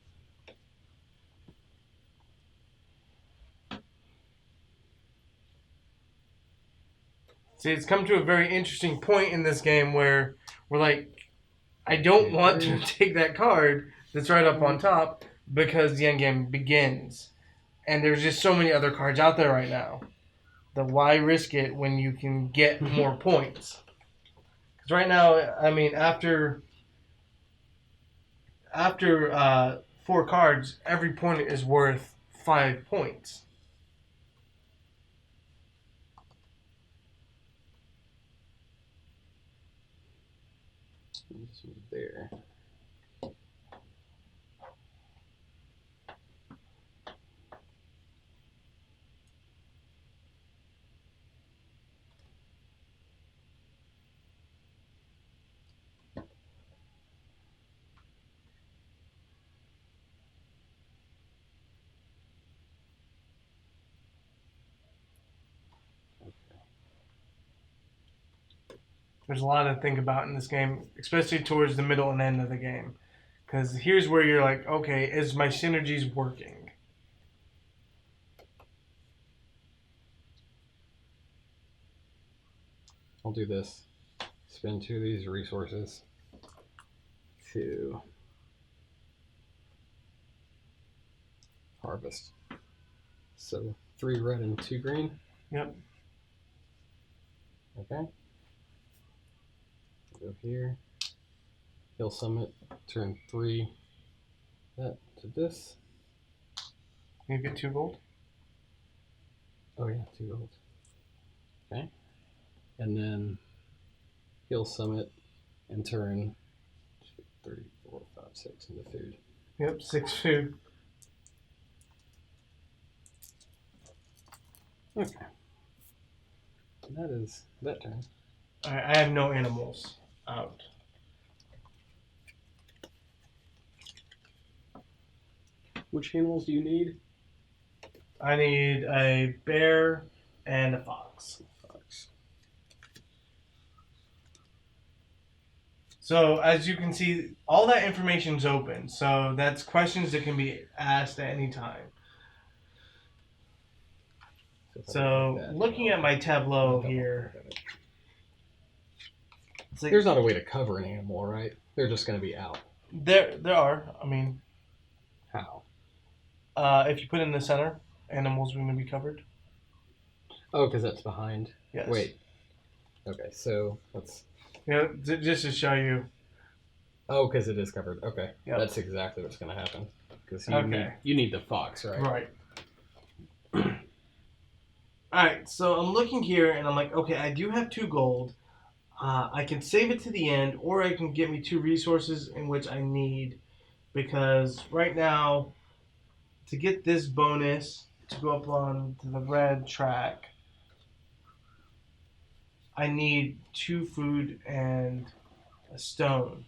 See, it's come to a very interesting point in this game where we're like, I don't want to take that card that's right up on top because the end game begins. And there's just so many other cards out there right now. That why risk it when you can get more points? Because right now, I mean, after 4 cards, every point is worth 5 points. This was there. There's a lot to think about in this game, especially towards the middle and end of the game. Because here's where you're like, okay, is my synergies working? I'll do this. Spend 2 of these resources to harvest. So 3 red and 2 green. Yep. Okay. Go here. Hill Summit. Turn 3. That to this. You get 2 gold. Oh yeah, 2 gold. Okay. And then Hill Summit and turn 2, 3, 4, 5, 6 into food. Yep, 6 food. Okay. That is that turn. Alright, I have no animals out. Which animals do you need? I need a bear and a fox. Fox. So as you can see, all that information's open. So that's questions that can be asked at any time. So looking at my tableau here, it's like, there's not a way to cover an animal, right? They're just going to be out. there are. I mean, How? if you put it in the center, animals are going to be covered. Oh, because that's behind. Yes. Wait. Okay, so let's. Just to show you. Oh, because it is covered. Okay, Yep. That's exactly what's going to happen. Because Okay. you need the fox, right? Right. Alright, so I'm looking here and I'm like, okay, I do have 2 gold. I can save it to the end, or I can get me 2 resources in which I need. Because right now, to get this bonus to go up on to the red track, I need 2 food and a stone.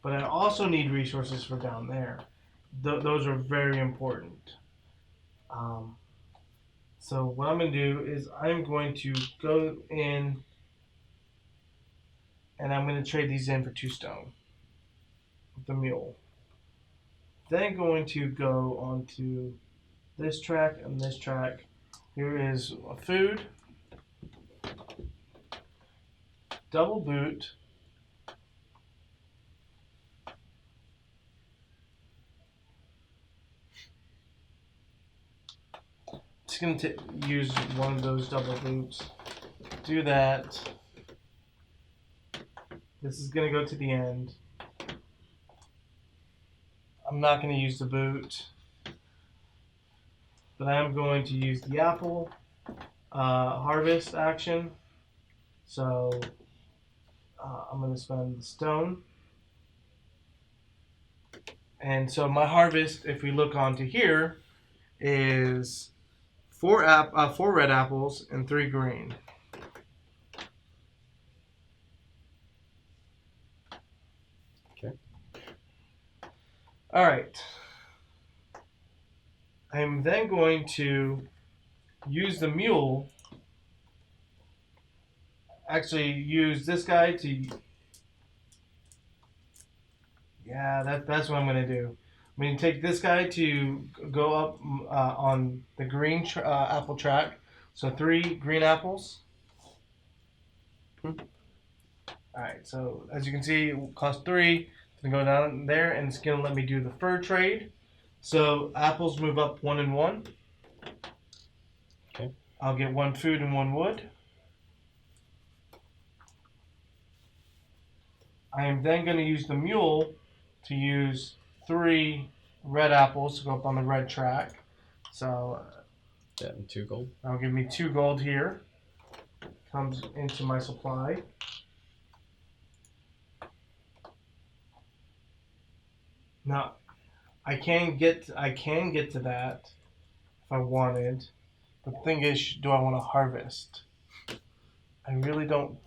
But I also need resources for down there. Those are very important. So what I'm going to do is I'm going to go in and I'm going to trade these in for 2 stone with the mule. Then going to go onto this track and this track. Here is a food, double boot, just going to use one of those double boots. Do that. This is going to go to the end. I'm not going to use the boot, but I am going to use the apple harvest action. So I'm going to spend the stone. And so my harvest, if we look onto here, is 4 red apples and 3 green. Okay. All right. I'm then going to use the mule. Actually, use this guy to. Yeah, that's what I'm gonna do. I'm gonna take this guy to go up on the green apple track. So 3 green apples. All right. So as you can see, it will cost 3. It's gonna go down there, and it's gonna let me do the fur trade. So apples move up 1 and 1. Okay. I'll get 1 food and 1 wood. I am then going to use the mule to use 3 red apples to go up on the red track. So That and 2 gold. that'll give me 2 gold here. Comes into my supply. Now, I can get to that if I wanted. But the thing is, do I want to harvest? I really don't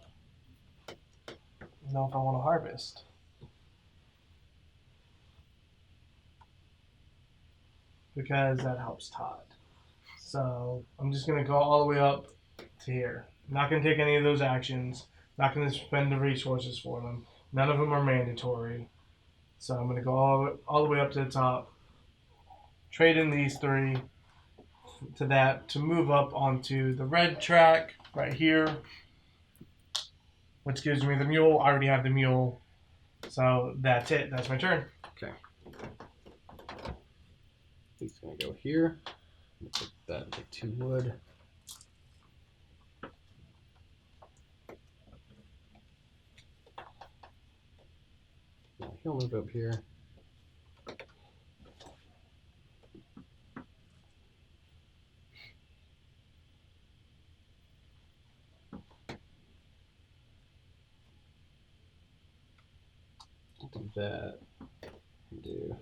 know if I want to harvest. Because that helps Todd. So I'm just going to go all the way up to here. Not going to take any of those actions. Not going to spend the resources for them. None of them are mandatory. So I'm going to go all the way up to the top. Trade in these 3 to that to move up onto the red track right here, which gives me the mule. I already have the mule. So that's it. That's my turn. Okay. He's going to go here. Put that into 2 wood. Now he'll move up here. Do that. do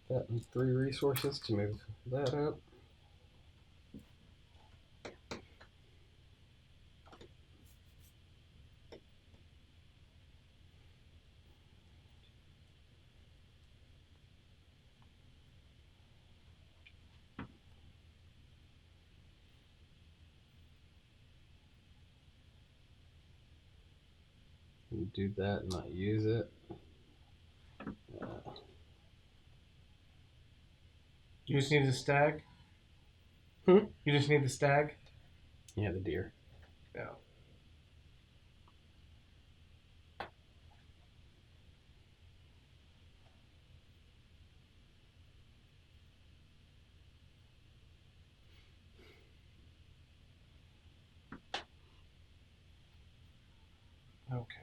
that and 3 resources to move that up. And do that and not use it. You just need the stag? Hmm? You just need the stag? Yeah, the deer. Yeah. Okay.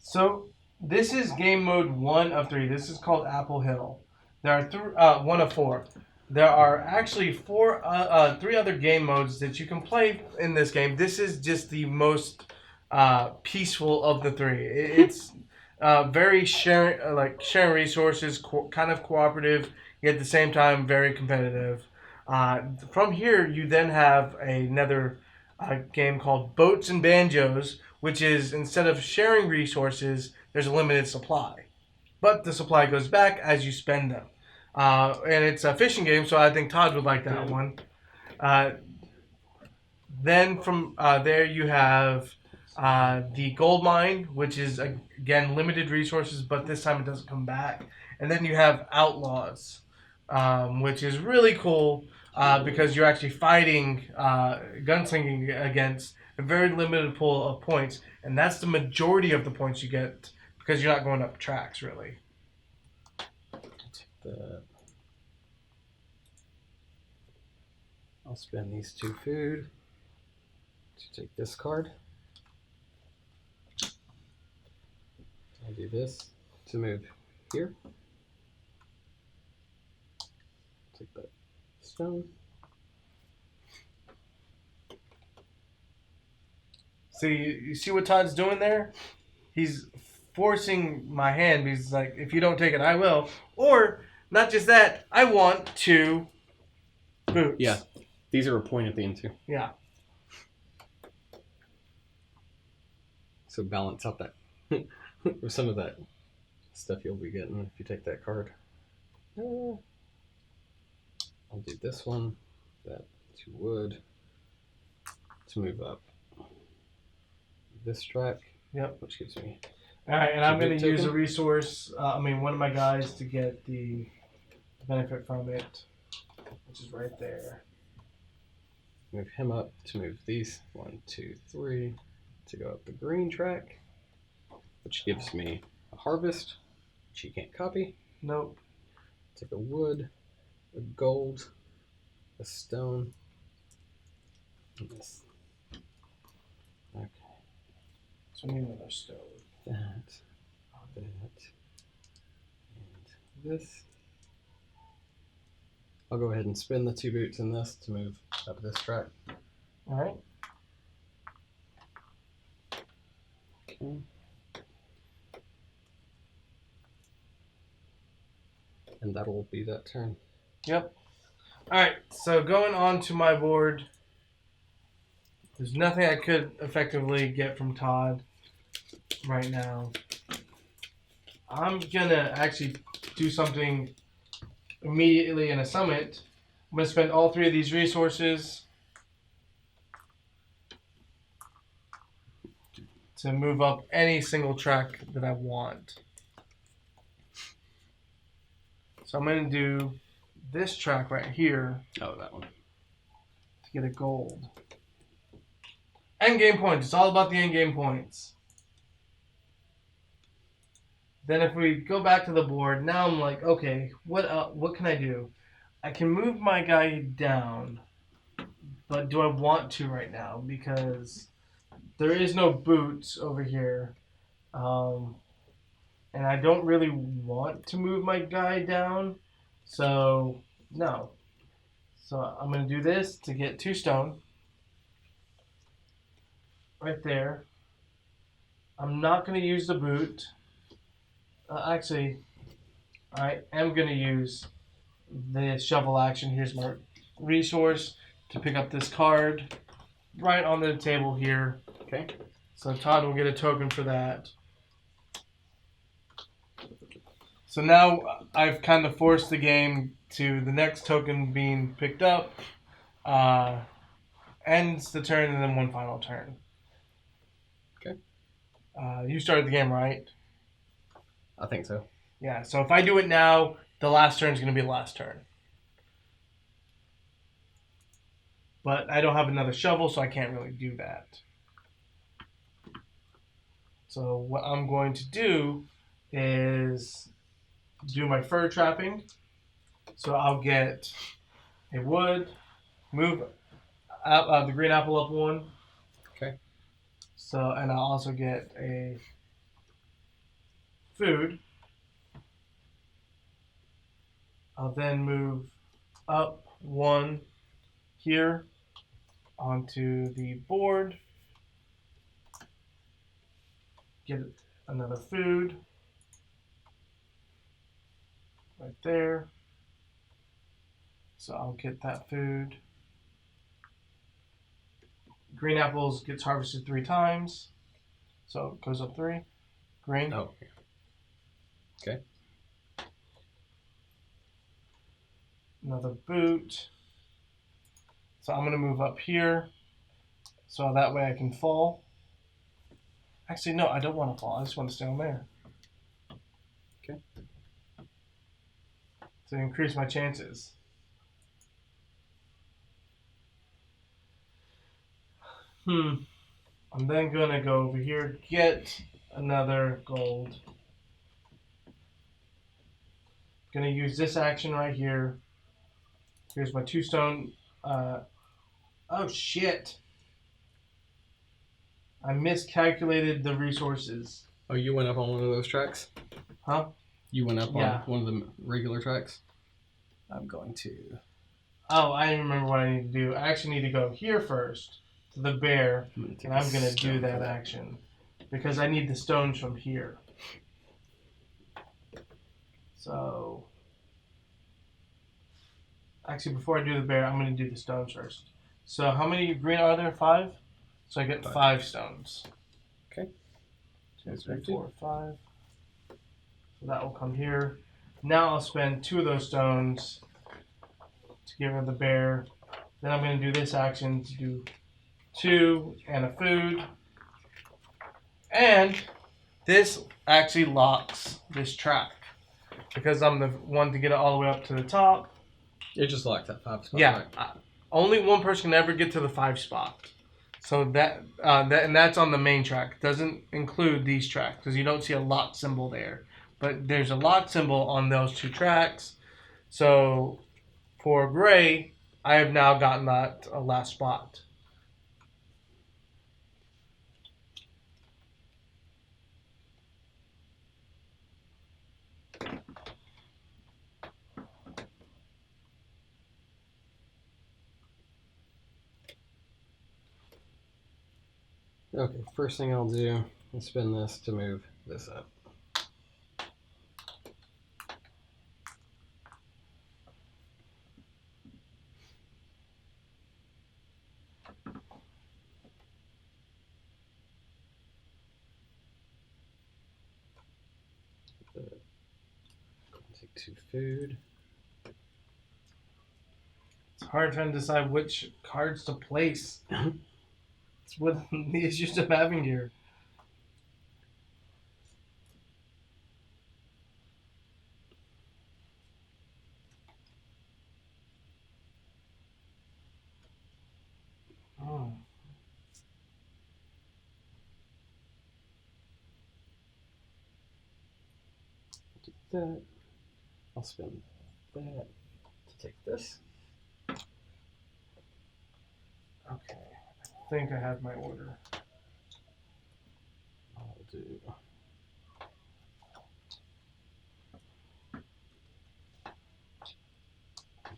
So this is game mode 1 of 3. This is called Apple Hill. There are 1 of 4. There are actually 3 other game modes that you can play in this game. This is just the most peaceful of the 3. It's very sharing resources, kind of cooperative, yet at the same time very competitive. From here, you then have another game called Boats and Banjos, which is instead of sharing resources, there's a limited supply. But the supply goes back as you spend them. And it's a fishing game, so I think Todd would like that one. Then from there you have the gold mine, which is, again, limited resources, but this time it doesn't come back. And then you have Outlaws, which is really cool because you're actually fighting gunslinging against a very limited pool of points. And that's the majority of the points you get because you're not going up tracks, really. I'll spend these 2 food to take this card. I'll do this to move here. Take that stone. So you see what Todd's doing there? He's forcing my hand. He's like, if you don't take it, I will. Or, not just that, I want 2 boots. Yeah. These are a point at the end too. Yeah. So balance out that some of that stuff you'll be getting if you take that card. I'll do this one, that 2 wood to move up this track. Yep. Which gives me. All right, and I'm going to use token. a resource. One of my guys to get the benefit from it, which is right there. Move him up to move these 1, 2, 3 to go up the green track, which gives me a harvest, which you can't copy. Nope. Take a wood, a gold, a stone, and this. Okay. So we need another stove. That, and this. I'll go ahead and spin the 2 boots in this to move up this track. All right. Okay. And that'll be that turn. Yep. All right. So going on to my board, there's nothing I could effectively get from Todd right now. I'm gonna actually do something immediately in a summit. I'm gonna spend all 3 of these resources to move up any single track that I want. So I'm gonna do this track right here Oh, that one. to get a gold. End game points. It's all about the end game points. Then if we go back to the board, now I'm like, okay, what can I do? I can move my guy down, but do I want to right now? Because there is no boots over here. And I don't really want to move my guy down. So, no. So I'm going to do this to get 2 stone. Right there. I'm not going to use the boot. Actually, I am going to use the shovel action. Here's my resource to pick up this card right on the table here. Okay. So Todd will get a token for that. So now I've kind of forced the game to the next token being picked up. Ends the turn and then one final turn. Okay. You started the game, right? I think so. Yeah, so if I do it now, the last turn is going to be the last turn. But I don't have another shovel, so I can't really do that. So what I'm going to do is do my fur trapping. So I'll get a wood, move the green apple up 1. Okay. So, and I'll also get a food. I'll then move up 1 here onto the board. Get another food right there. So I'll get that food. Green apples gets harvested 3 times. So it goes up 3. Green. Oh. Okay. Another boot. So I'm going to move up here. So that way I can fall. Actually, no, I don't want to fall. I just want to stay on there. Okay. To increase my chances. I'm then going to go over here, get another gold. Going to use this action right here. Here's my 2 stone. Oh, shit. I miscalculated the resources. Oh, you went up on one of those tracks? Huh? You went up Yeah. on one of the regular tracks? I'm going to... Oh, I remember what I need to do. I actually need to go here first to the bear, and I'm going to do that action because I need the stones from here. So, actually, before I do the bear, I'm going to do the stones first. So, how many green are there? 5? So, I get 5 stones. Okay. 2, 3, 4, 5. So, that will come here. Now, I'll spend 2 of those stones to give her the bear. Then I'm going to do this action to do 2 and a food. And this actually locks this track because I'm the one to get it all the way up to the top. It just locked that 5 spot. Yeah, right? only one person can ever get to the 5 spot. So that's on the main track. Doesn't include these tracks because you don't see a lock symbol there. But there's a lock symbol on those 2 tracks. So for gray, I have now gotten that last spot. Okay, first thing I'll do is spin this to move this up. Take 2 food. It's hard trying to decide which cards to place. It's what the issues I'm having here. Oh. Do that. I'll spin that to take this. Okay, I think I have my order. I'll do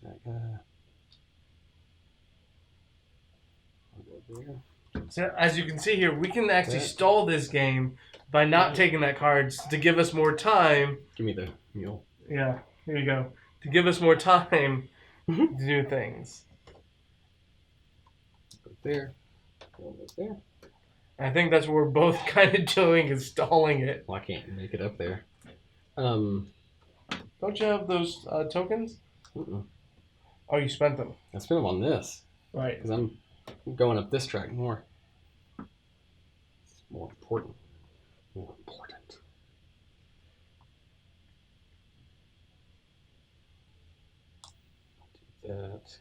that guy. There. So as you can see here, we can actually That. stall this game by not taking that cards to give us more time. Give me the mule. Yeah, here you go. To give us more time to do things. Go there. Go there. I think that's what we're both kind of doing is stalling it. Well, I can't make it up there. Don't you have those tokens? Mm-mm. Oh, you spent them. I spent them on this. Right. Because I'm going up this track more. It's more important. More important. Do that.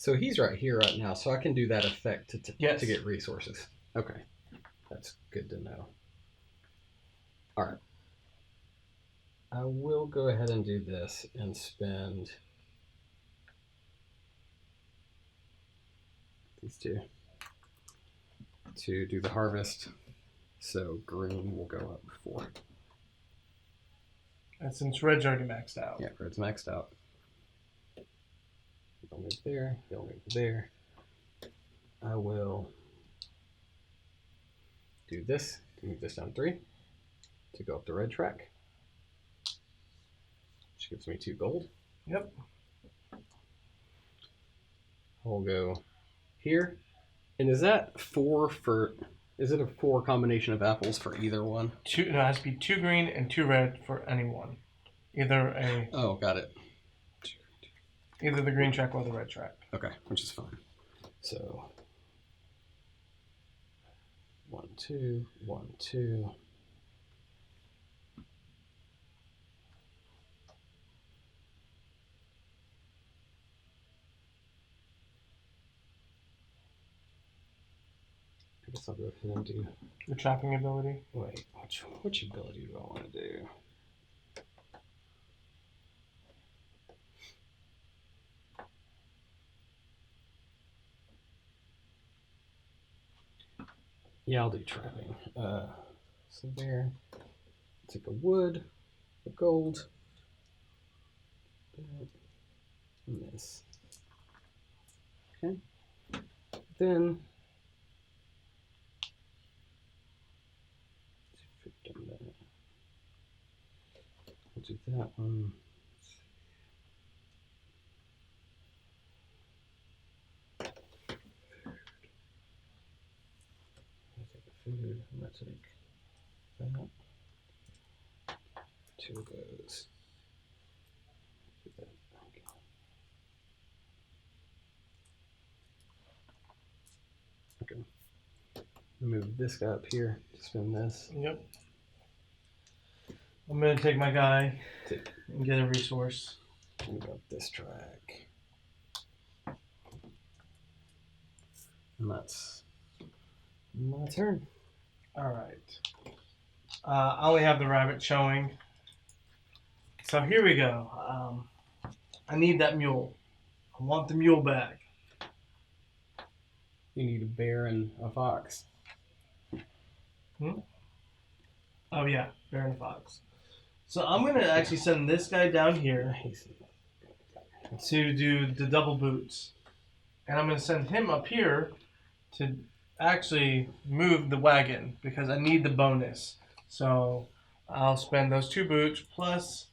So he's right here right now, so I can do that effect to Yes. to get resources. Okay. That's good to know. Alright. I will go ahead and do this and spend these two to do the harvest. So green will go up 4. And since red's already maxed out. Yeah, red's maxed out. You'll move there, you'll move there. I will do this to move this down 3 to go up the red track. Which gives me 2 gold. Yep. I'll go here. And is that 4 for... Is it a 4 combination of apples for either one? No, it has to be 2 green and 2 red for any one. Either Oh, got it. either the green track or the red track. Okay, which is fine. So 1, 2, 1, 2. I guess I'll go ahead and do. The trapping ability. Wait, which ability do I want to do? Yeah, I'll do trapping. So there, take a wood, a gold, and this. Okay. Then we'll do that one. Food. I'm gonna take that. 2 of those. Do that. Okay. Okay. Move this guy up here to spin this. Yep. I'm gonna take my guy and get a resource. Move up this track. And that's my turn. Alright. I only have the rabbit showing. So here we go. I need that mule. I want the mule back. You need a bear and a fox. Oh yeah, bear and fox. So I'm gonna actually send this guy down here to do the double boots. And I'm gonna send him up here to actually move the wagon because I need the bonus. So I'll spend those 2 boots plus,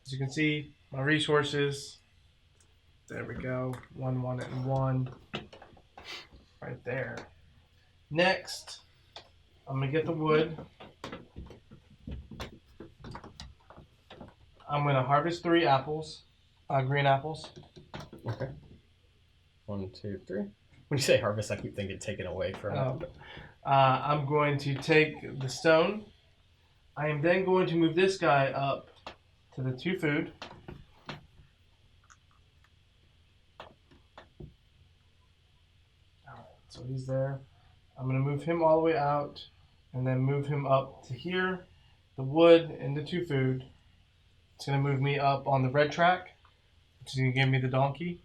as you can see, my resources. There we go. 1, 1, and 1. Right there. Next, I'm gonna get the wood. I'm gonna harvest 3 apples, green apples. Okay. 1, 2, 3. When you say harvest, I keep thinking taken away from it. I'm going to take the stone. I am then going to move this guy up to the 2 food. Alright, so he's there. I'm going to move him all the way out and then move him up to here, the wood, and the 2 food. It's going to move me up on the red track, which is going to give me the donkey.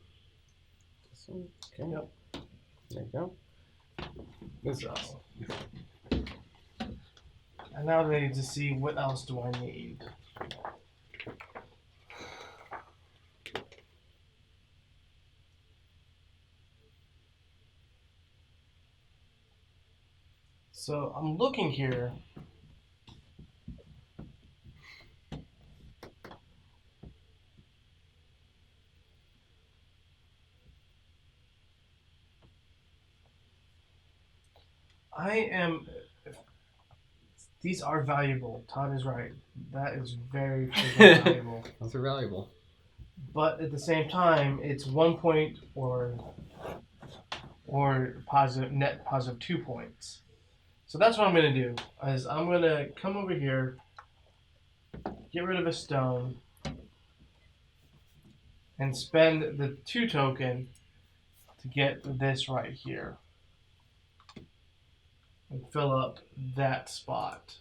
Okay. Yep. There you go. This So, is I now need to see what else do I need. So I'm looking here. These are valuable. Todd is right. That is very freaking valuable. Those are valuable. But at the same time, it's 1 point or positive net positive 2 points. So that's what I'm gonna do. Is I'm gonna come over here, get rid of a stone, and spend the 2 token to get this right here. And fill up that spot.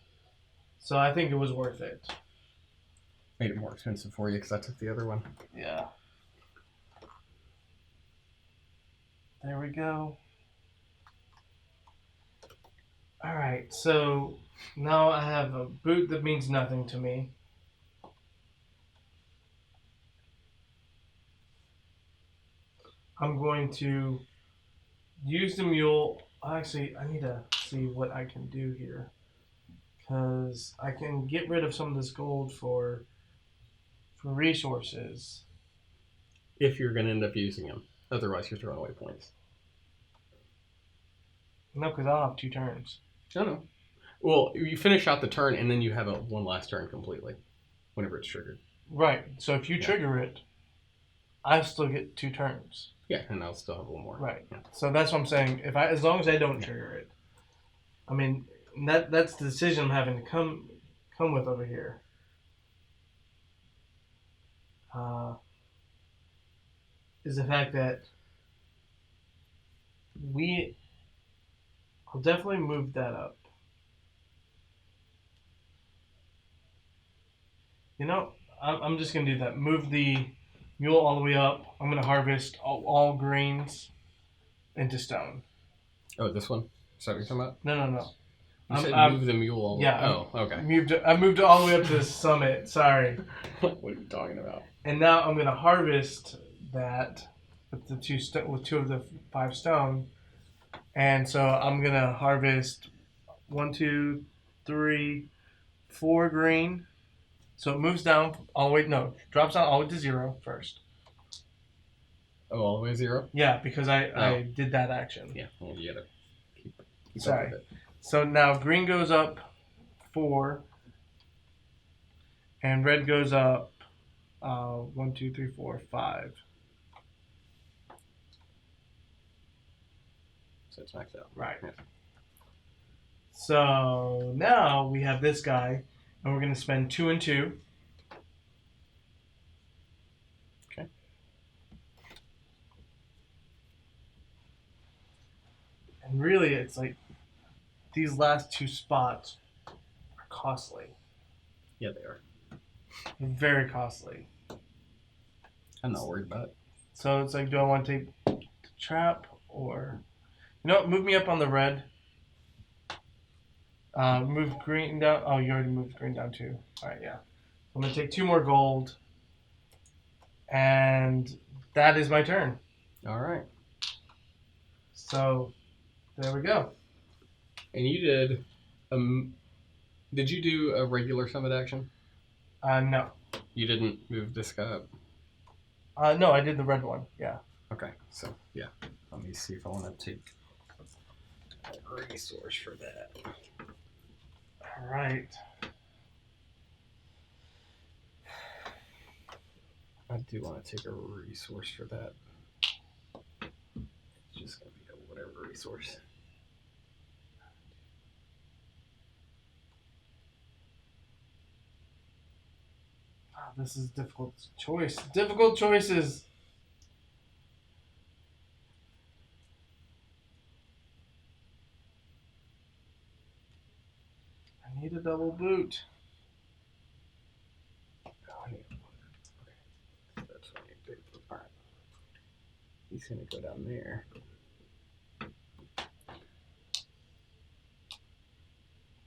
So I think it was worth it. Made it more expensive for you because I took the other one. Yeah. There we go. Alright, so now I have a boot that means nothing to me. I'm going to use the mule. Actually, I need to see what I can do here. Because I can get rid of some of this gold for resources. If you're going to end up using them. Otherwise, you're throwing away points. No, because I'll have 2 turns. No. Well, you finish out the turn, and then you have one last turn completely. Whenever it's triggered. Right. So if you trigger it, I still get 2 turns. Yeah, and I'll still have one more. Right. Yeah. So that's what I'm saying. As long as I don't trigger it, I mean that's the decision I'm having to come with over here. Is the fact that I'll definitely move that up. You know, I'm just gonna do that. Move the mule all the way up. I'm gonna harvest all greens into stone. Oh, this one? Is that what you're talking about? No. You said move the mule all the way. Yeah. Oh, okay. I moved it all the way up to the summit. Sorry. What are you talking about? And now I'm gonna harvest that with with 2 of the 5 stone, and so I'm gonna harvest 1, 2, 3, 4 green. So it moves down all the way. No, drops down all the way to 0 first. Oh, all the way to 0? Yeah, because I did that action. Yeah, well, you gotta keep Sorry. up with it. So now green goes up 4, and red goes up 1, 2, 3, 4, 5. So it's maxed out. Right. Yeah. So now we have this guy, and we're going to spend 2 and 2. Okay. And really, it's like these last 2 spots are costly. Yeah, they are. They're very costly. I'm not worried about it. So it's like, do I want to take the trap or... You know what? Move me up on the red. Move green down. Oh, you already moved green down too. All right, yeah. I'm going to take 2 more gold. And that is my turn. All right. So, there we go. And you did... did you do a regular summit action? No. You didn't move this guy up? No, I did the red one. Yeah. Okay, so, yeah. Let me see if I want to take a resource for that. All right. I do want to take a resource for that. It's just going to be a whatever resource. Oh, this is a difficult choice. Difficult choices. I need a double boot. Oh, I need one. Okay. That's what I need to do. Alright. He's going to go down there.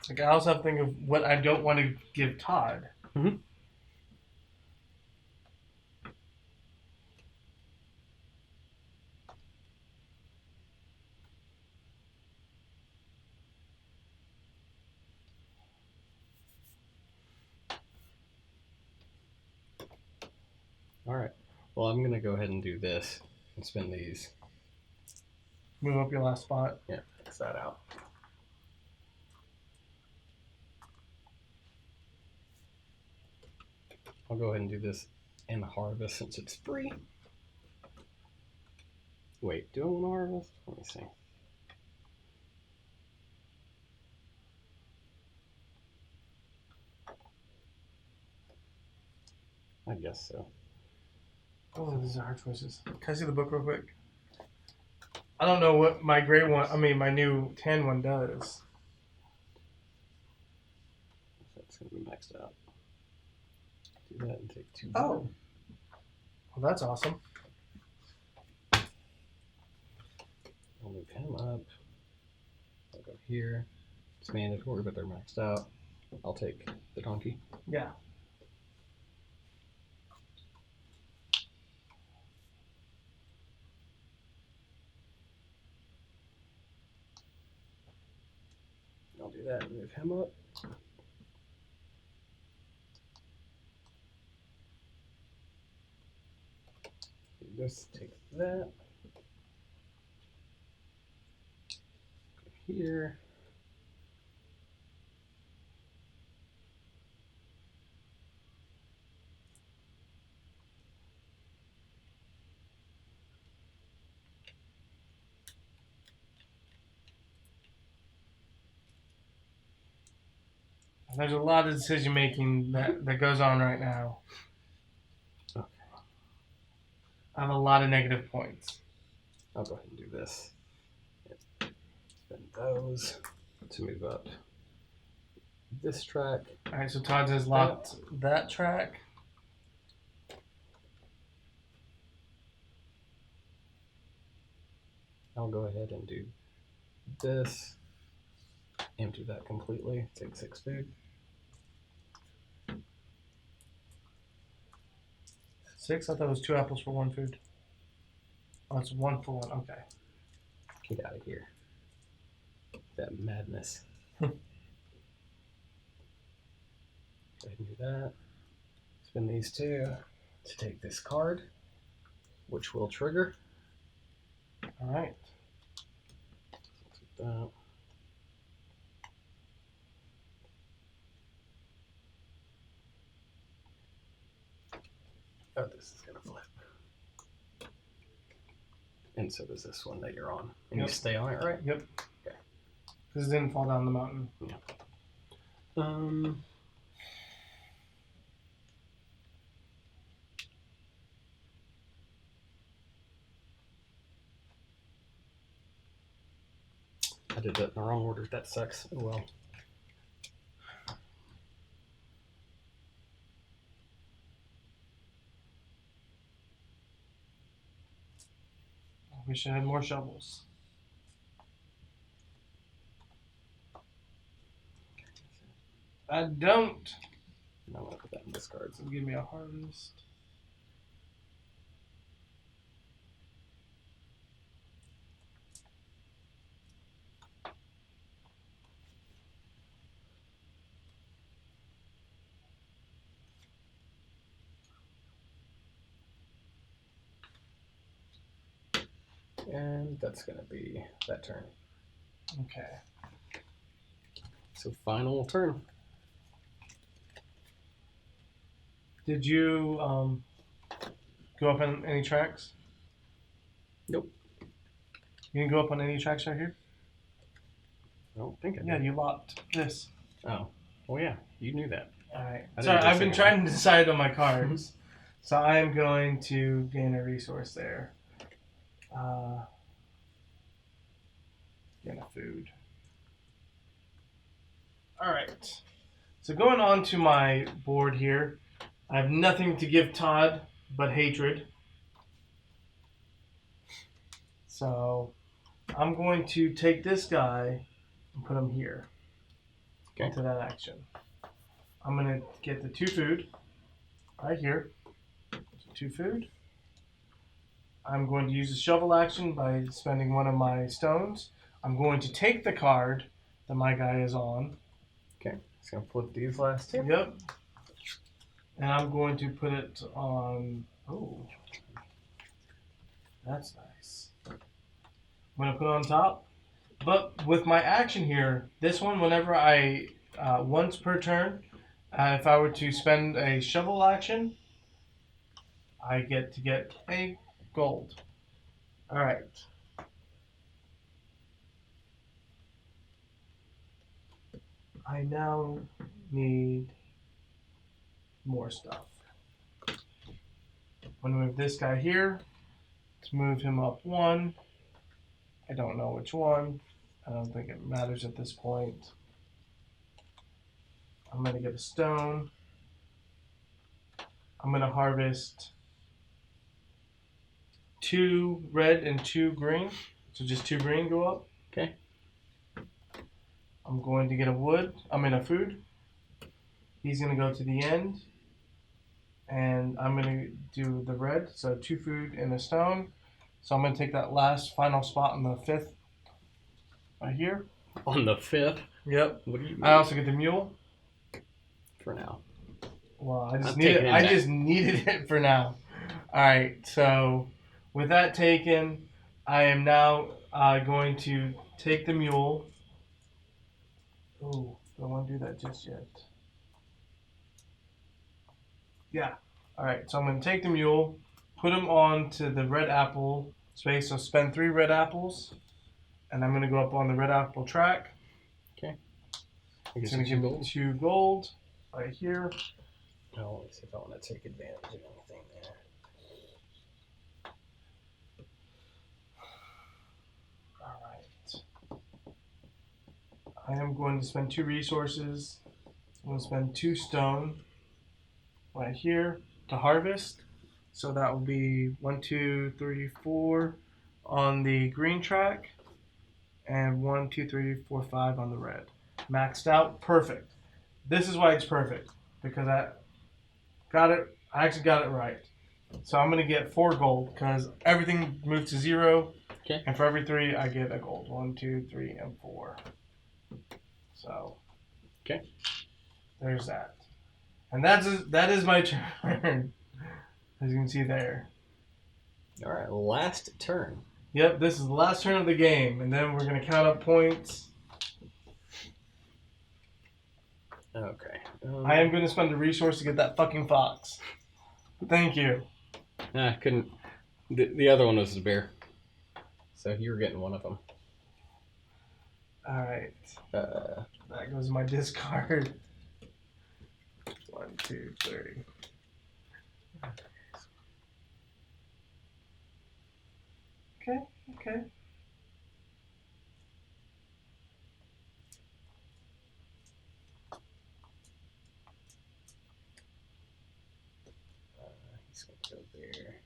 Like, I also have to think of what I don't want to give Todd. Mhm. All right. Well, I'm gonna go ahead and do this and spin these. Move up your last spot. Yeah, fix that out. I'll go ahead and do this and harvest since it's free. Wait, do I want to harvest? Let me see. I guess so. Oh, these are hard choices. Can I see the book real quick? I don't know what my gray one, my new tan one does. That's going to be maxed out. Do that and take 2. Oh. Well, that's awesome. I'll move him up. I'll go here. It's mandatory, but they're maxed out. I'll take the donkey. Yeah. I'll do that and move him up. Do this, take that. Go here. There's a lot of decision making that goes on right now. Okay. I have a lot of negative points. I'll go ahead and do this. Spin those to move up this track. All right, so Todd has locked that track. I'll go ahead and do this. Empty that completely. Take 6 food. 6? I thought it was 2 apples for 1 food. Oh, it's 1 for 1. Okay. Get out of here. That madness. Hmm. Go ahead and do that. Spin these 2 to take this card, which will trigger. All right. Take that. Oh, this is gonna flip. And so does this one that you're on. And Yep. you stay on it, right? Yep. Okay. Because it didn't fall down the mountain. Yeah. I did that in the wrong order. That sucks. Oh well. I wish I had more shovels. I don't. Now I'm gonna put that in discards. So give me a harvest. And that's gonna be that turn. Okay. So final turn. Did you go up on any tracks? Nope. You didn't go up on any tracks right here? I don't think I did. Yeah, you locked this. Oh. Well, yeah. You knew that. Alright. I Sorry, didn't I've been second trying to decide on my cards. So I am going to gain a resource there. Gain a food. Alright. So going on to my board here, I have nothing to give Todd but hatred. So I'm going to take this guy and put him here. into that action. I'm going to get the 2 food right here. 2 food. I'm going to use the shovel action by spending one of my stones. I'm going to take the card that my guy is on. Okay, just gonna flip these last 2. Yep. And I'm going to put it on. Oh, that's nice. I'm going to put it on top. But with my action here, this one, whenever I, once per turn, if I were to spend a shovel action, I get to get a gold. Alright. I now need more stuff. I'm going to move this guy here. Let's move him up 1. I don't know which one. I don't think it matters at this point. I'm going to get a stone. I'm going to harvest 2 red and 2 green. So just 2 green go up. Okay. I'm going to get a food. He's going to go to the end. And I'm going to do the red. So 2 food and a stone. So I'm going to take that last final spot on the 5th. Right here. On the 5th? Yep. What do you mean? I also get the mule. For now. Well, I just needed it for now. Alright, so with that taken, I am now going to take the mule. Oh, don't want to do that just yet. Yeah. Alright, so I'm going to take the mule, put him onto the red apple space, so spend 3 red apples, and I'm going to go up on the red apple track. Okay. I'm going to give him 2 gold right here. Now, let's see if I want to take advantage of anything there. Alright. I am going to spend 2 resources. I'm going to spend 2 stone right here to harvest. So that will be 1, 2, 3, 4 on the green track, and 1, 2, 3, 4, 5 on the red. Maxed out, perfect. This is why it's perfect, because I actually got it right. So I'm gonna get 4 gold because everything moved to 0. Okay. And for every 3, I get a gold. 1, 2, 3, and 4. So. Okay. There's that. And that is my turn. As you can see there. All right, last turn. Yep, this is the last turn of the game, and then we're gonna count up points. Okay. I am gonna spend a resource to get that fucking fox. Thank you. I couldn't. The other one was the bear, so you were getting one of them. All right. That goes in my discard. 1, 2, 3. Okay. He's gonna go there.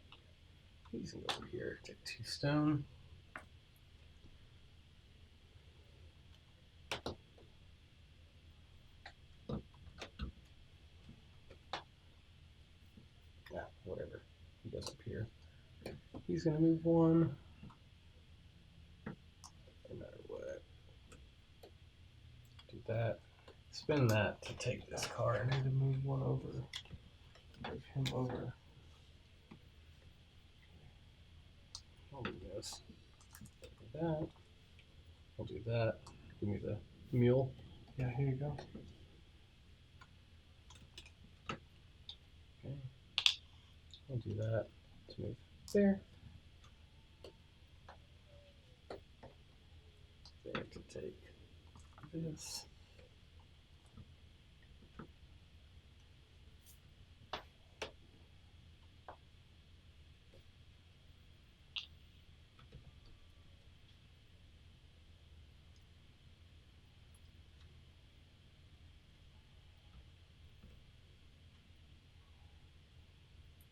He's gonna go over here. Take 2 stone. Whatever. He goes up here. He's gonna move 1. No matter what. Do that. Spin that to take this I card. need to move 1 over. Move him over. I'll do this. Do that. I'll do that. Give me the mule. Yeah, here you go. Okay. I'll do that. Let's move there. There to take this.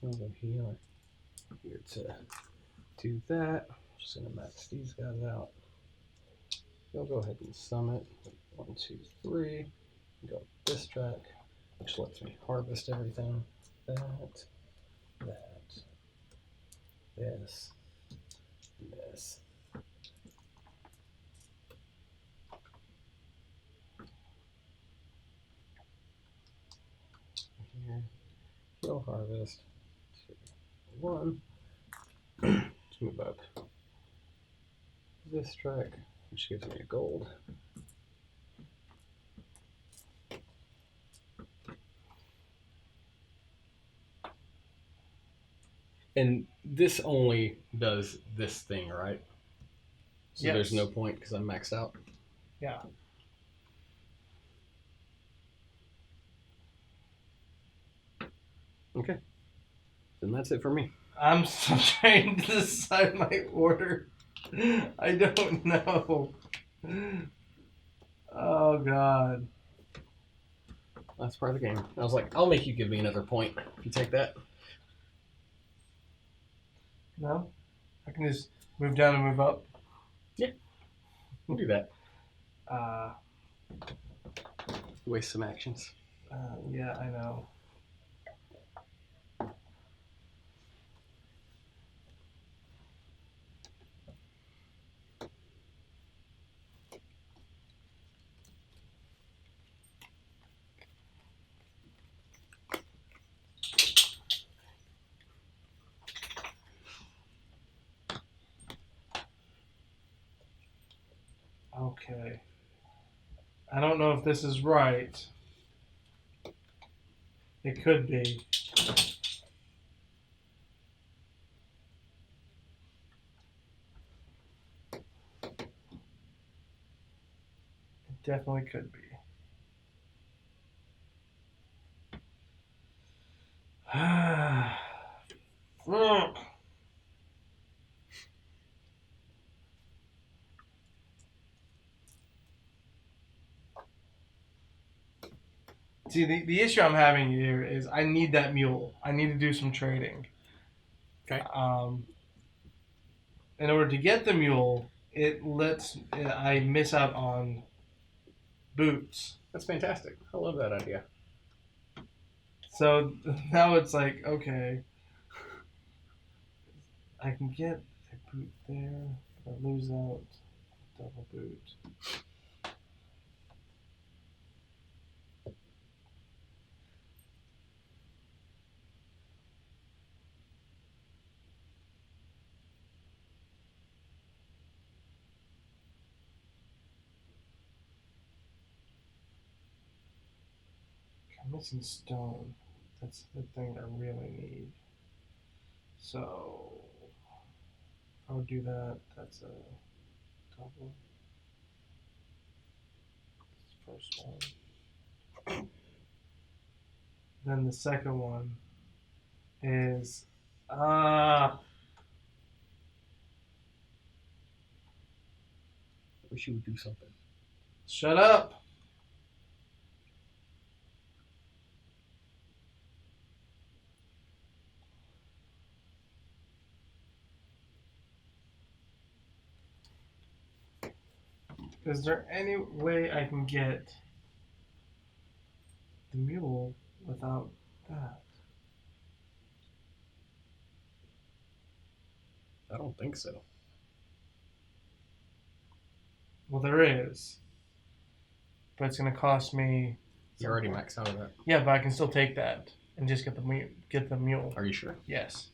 Over here to do that. Just gonna max these guys out. You'll go ahead and summit. 1, 2, 3. Go this track, which lets me harvest everything. That, this, this. Here, go harvest. 2, 1. Let's move up this track, which gives me a gold. And this only does this thing, right? So Yes. there's no point because I'm maxed out. Yeah. Okay. Then that's it for me. I'm still trying to decide my order. I don't know. Oh, God. That's part of the game. I was like, I'll make you give me another point if you take that. No? I can just move down and move up. Yeah. We'll do that. Waste some actions. Yeah, I know. Okay. I don't know if this is right. It could be. It definitely could be. Fuck. See, the issue I'm having here is I need that mule. I need to do some trading. Okay. In order to get the mule, I miss out on boots. That's fantastic. I love that idea. So now it's like, okay, I can get a boot there, but I lose out double boot. I'm missing stone. That's the thing I really need. So I would do that. That's a double. First one. Then the second one is I wish you would do something. shut up. Is there any way I can get the mule without that? I don't think so. Well, there is, but it's gonna cost me. You're already maxed out of that. Yeah, but I can still take that and just get the mule. Are you sure? Yes.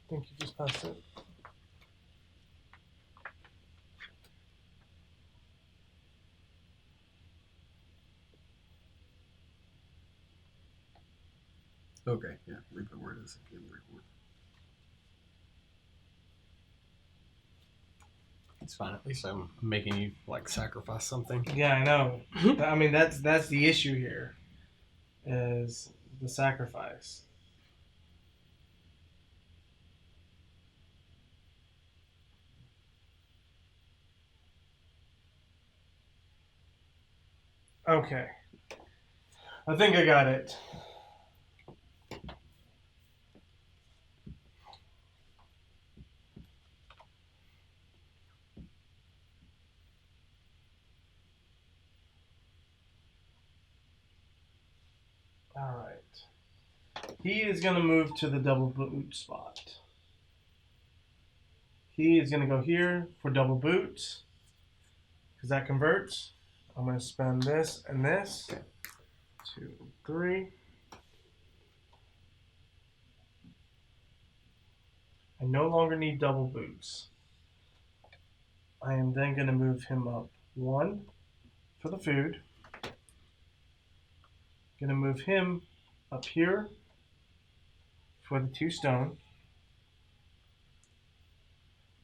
I think you just passed it. Okay, yeah. Leave it where it is. Give it where it is. It's fine. At least I'm making you like sacrifice something. Yeah, I know. I mean, that's the issue here, is the sacrifice. Okay. I think I got it. All right. He is going to move to the double boot spot. He is going to go here for double boots, because that converts. I'm going to spend this and this. 2, 3. I no longer need double boots. I am then going to move him up 1 for the food. Going to move him up here for the 2 stone.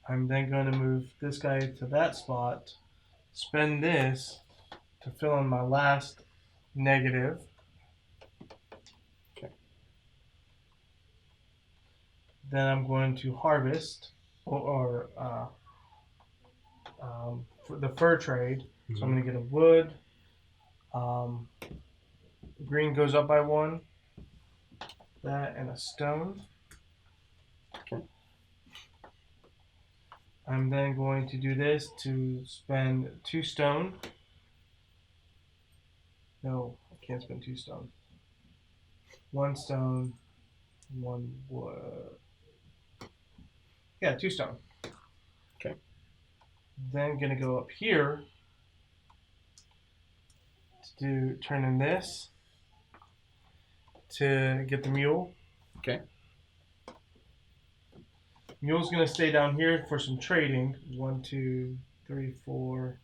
I'm then going to move this guy to that spot, spend this to fill in my last negative. Okay. Then I'm going to harvest for the fur trade. So I'm going to get a wood. Green goes up by 1. That and a stone. Okay. I'm then going to do this to spend 2 stone. No, I can't spend 2 stone. 1 stone, 1 wood. Yeah, 2 stone. Okay. Then gonna go up here to turn in this to get the mule. Okay. Mule's gonna stay down here for some trading. 1, 2, 3, 4,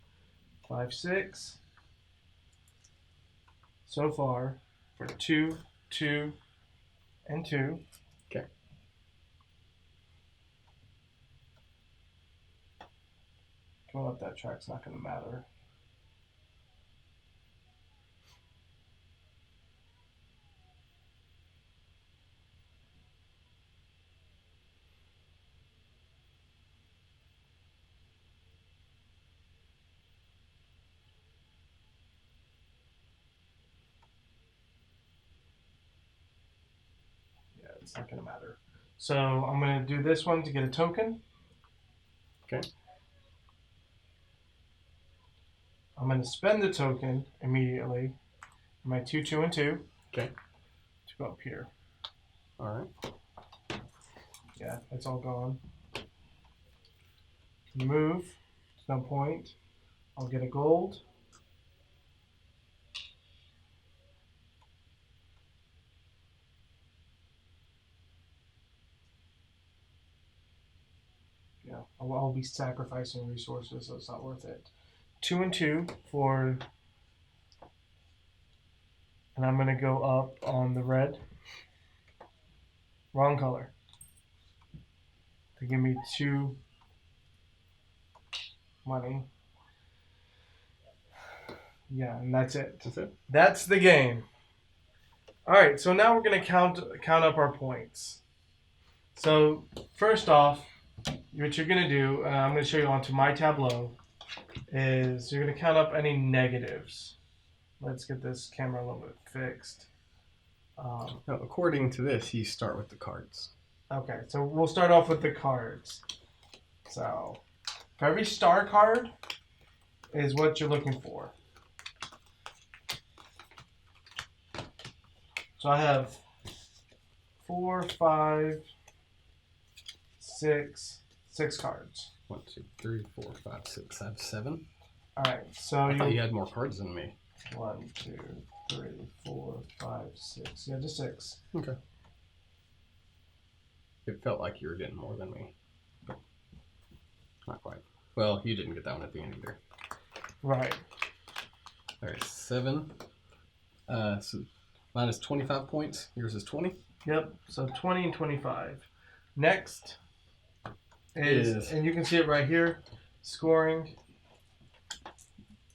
5, 6. So far for 2, 2, and 2. Okay. Going up that track's not gonna matter. It's not going to matter. So I'm going to do this one to get a token. Okay. I'm going to spend the token immediately. My 2, 2, and 2. Okay. To go up here. All right. Yeah, it's all gone. Move. There's no point. I'll get a gold. Yeah, I'll be sacrificing resources, so it's not worth it. 2 and 2 for, and I'm gonna go up on the red. Wrong color. To give me 2 money. Yeah, and that's it. That's it. That's the game. All right, so now we're gonna count up our points. So first off, what you're gonna do, I'm gonna show you onto my tableau, is you're gonna count up any negatives. Let's get this camera a little bit fixed. Now, according to this, you start with the cards. Okay, so we'll start off with the cards. So for every star card is what you're looking for. So I have 4, 5, 6 cards. 1, 2, 3, 4, 5, 6, 7, 7. All right, so I thought you had more cards than me. 1, 2, 3, 4, 5, 6. Yeah, just 6. Okay. It felt like you were getting more than me, but not quite. Well, you didn't get that one at the end either. Right. All right, 7. So mine is 25 points. Yours is 20. Yep. So 20 and 25. Next is, and you can see it right here, Scoring.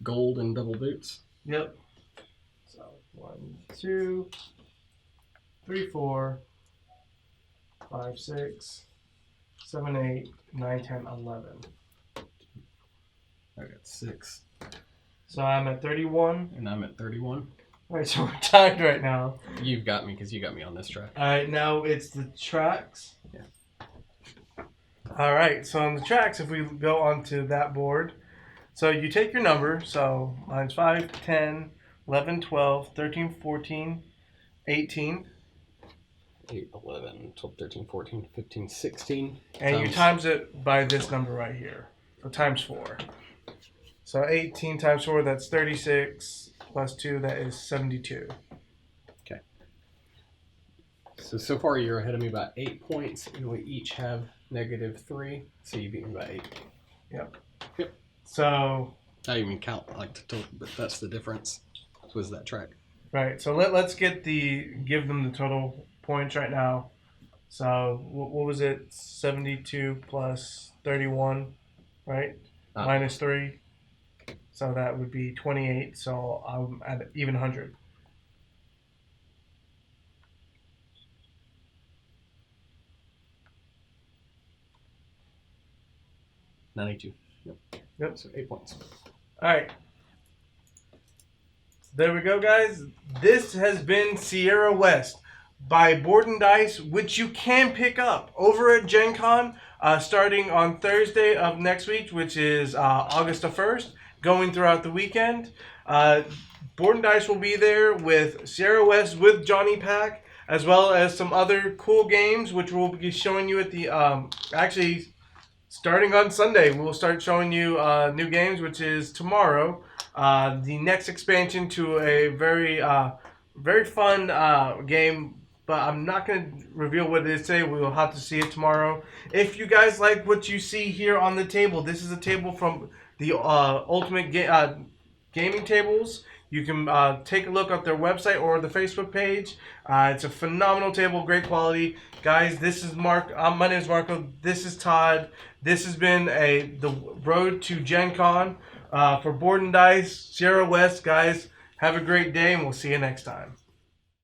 Gold and double boots. Yep. So 1, 2, 3, 4, 5, 6, 7, 8, 9, 10, 11. I got 6. So I'm at 31. And I'm at 31. All right, so we're tied right now. You've got me because you got me on this track. All right, now it's the tracks. Yeah. All right, so on the tracks, if we go onto that board, so you take your number. So mine's 5, 10, 11, 12, 13, 14, 18. 8, 11, 12, 13, 14, 15, 16. And you times it by this number right here. So times 4. So 18 times 4, that's 36. Plus 2, that is 72. Okay. So far you're ahead of me by 8 points, and we each have -3. So you beat me by 8. Yep. Yep. So I didn't even count like the total, but that's the difference. Was that track? right. So let's give them the total points right now. So what was it? 72 plus 31, right? Minus 3. So that would be 28. So I'm at even 100. $92. Yep. So 8 points. All right. There we go, guys. This has been Sierra West by Board and Dice, which you can pick up over at GenCon starting on Thursday of next week, which is August the 1st, going throughout the weekend. Board and Dice will be there with Sierra West with Johnny Pac, as well as some other cool games, which we'll be showing you at the actually starting on Sunday. We'll start showing you new games, which is tomorrow. The next expansion to a very fun game, but I'm not going to reveal what it is today. We will have to see it tomorrow. If you guys like what you see here on the table, this is a table from the Ultimate Gaming Tables. You can take a look at their website or the Facebook page. It's a phenomenal table, great quality. Guys, this is Mark. My name is Marco. This is Todd. This has been the road to GenCon for Board and Dice, Sierra West. Guys, have a great day, and we'll see you next time.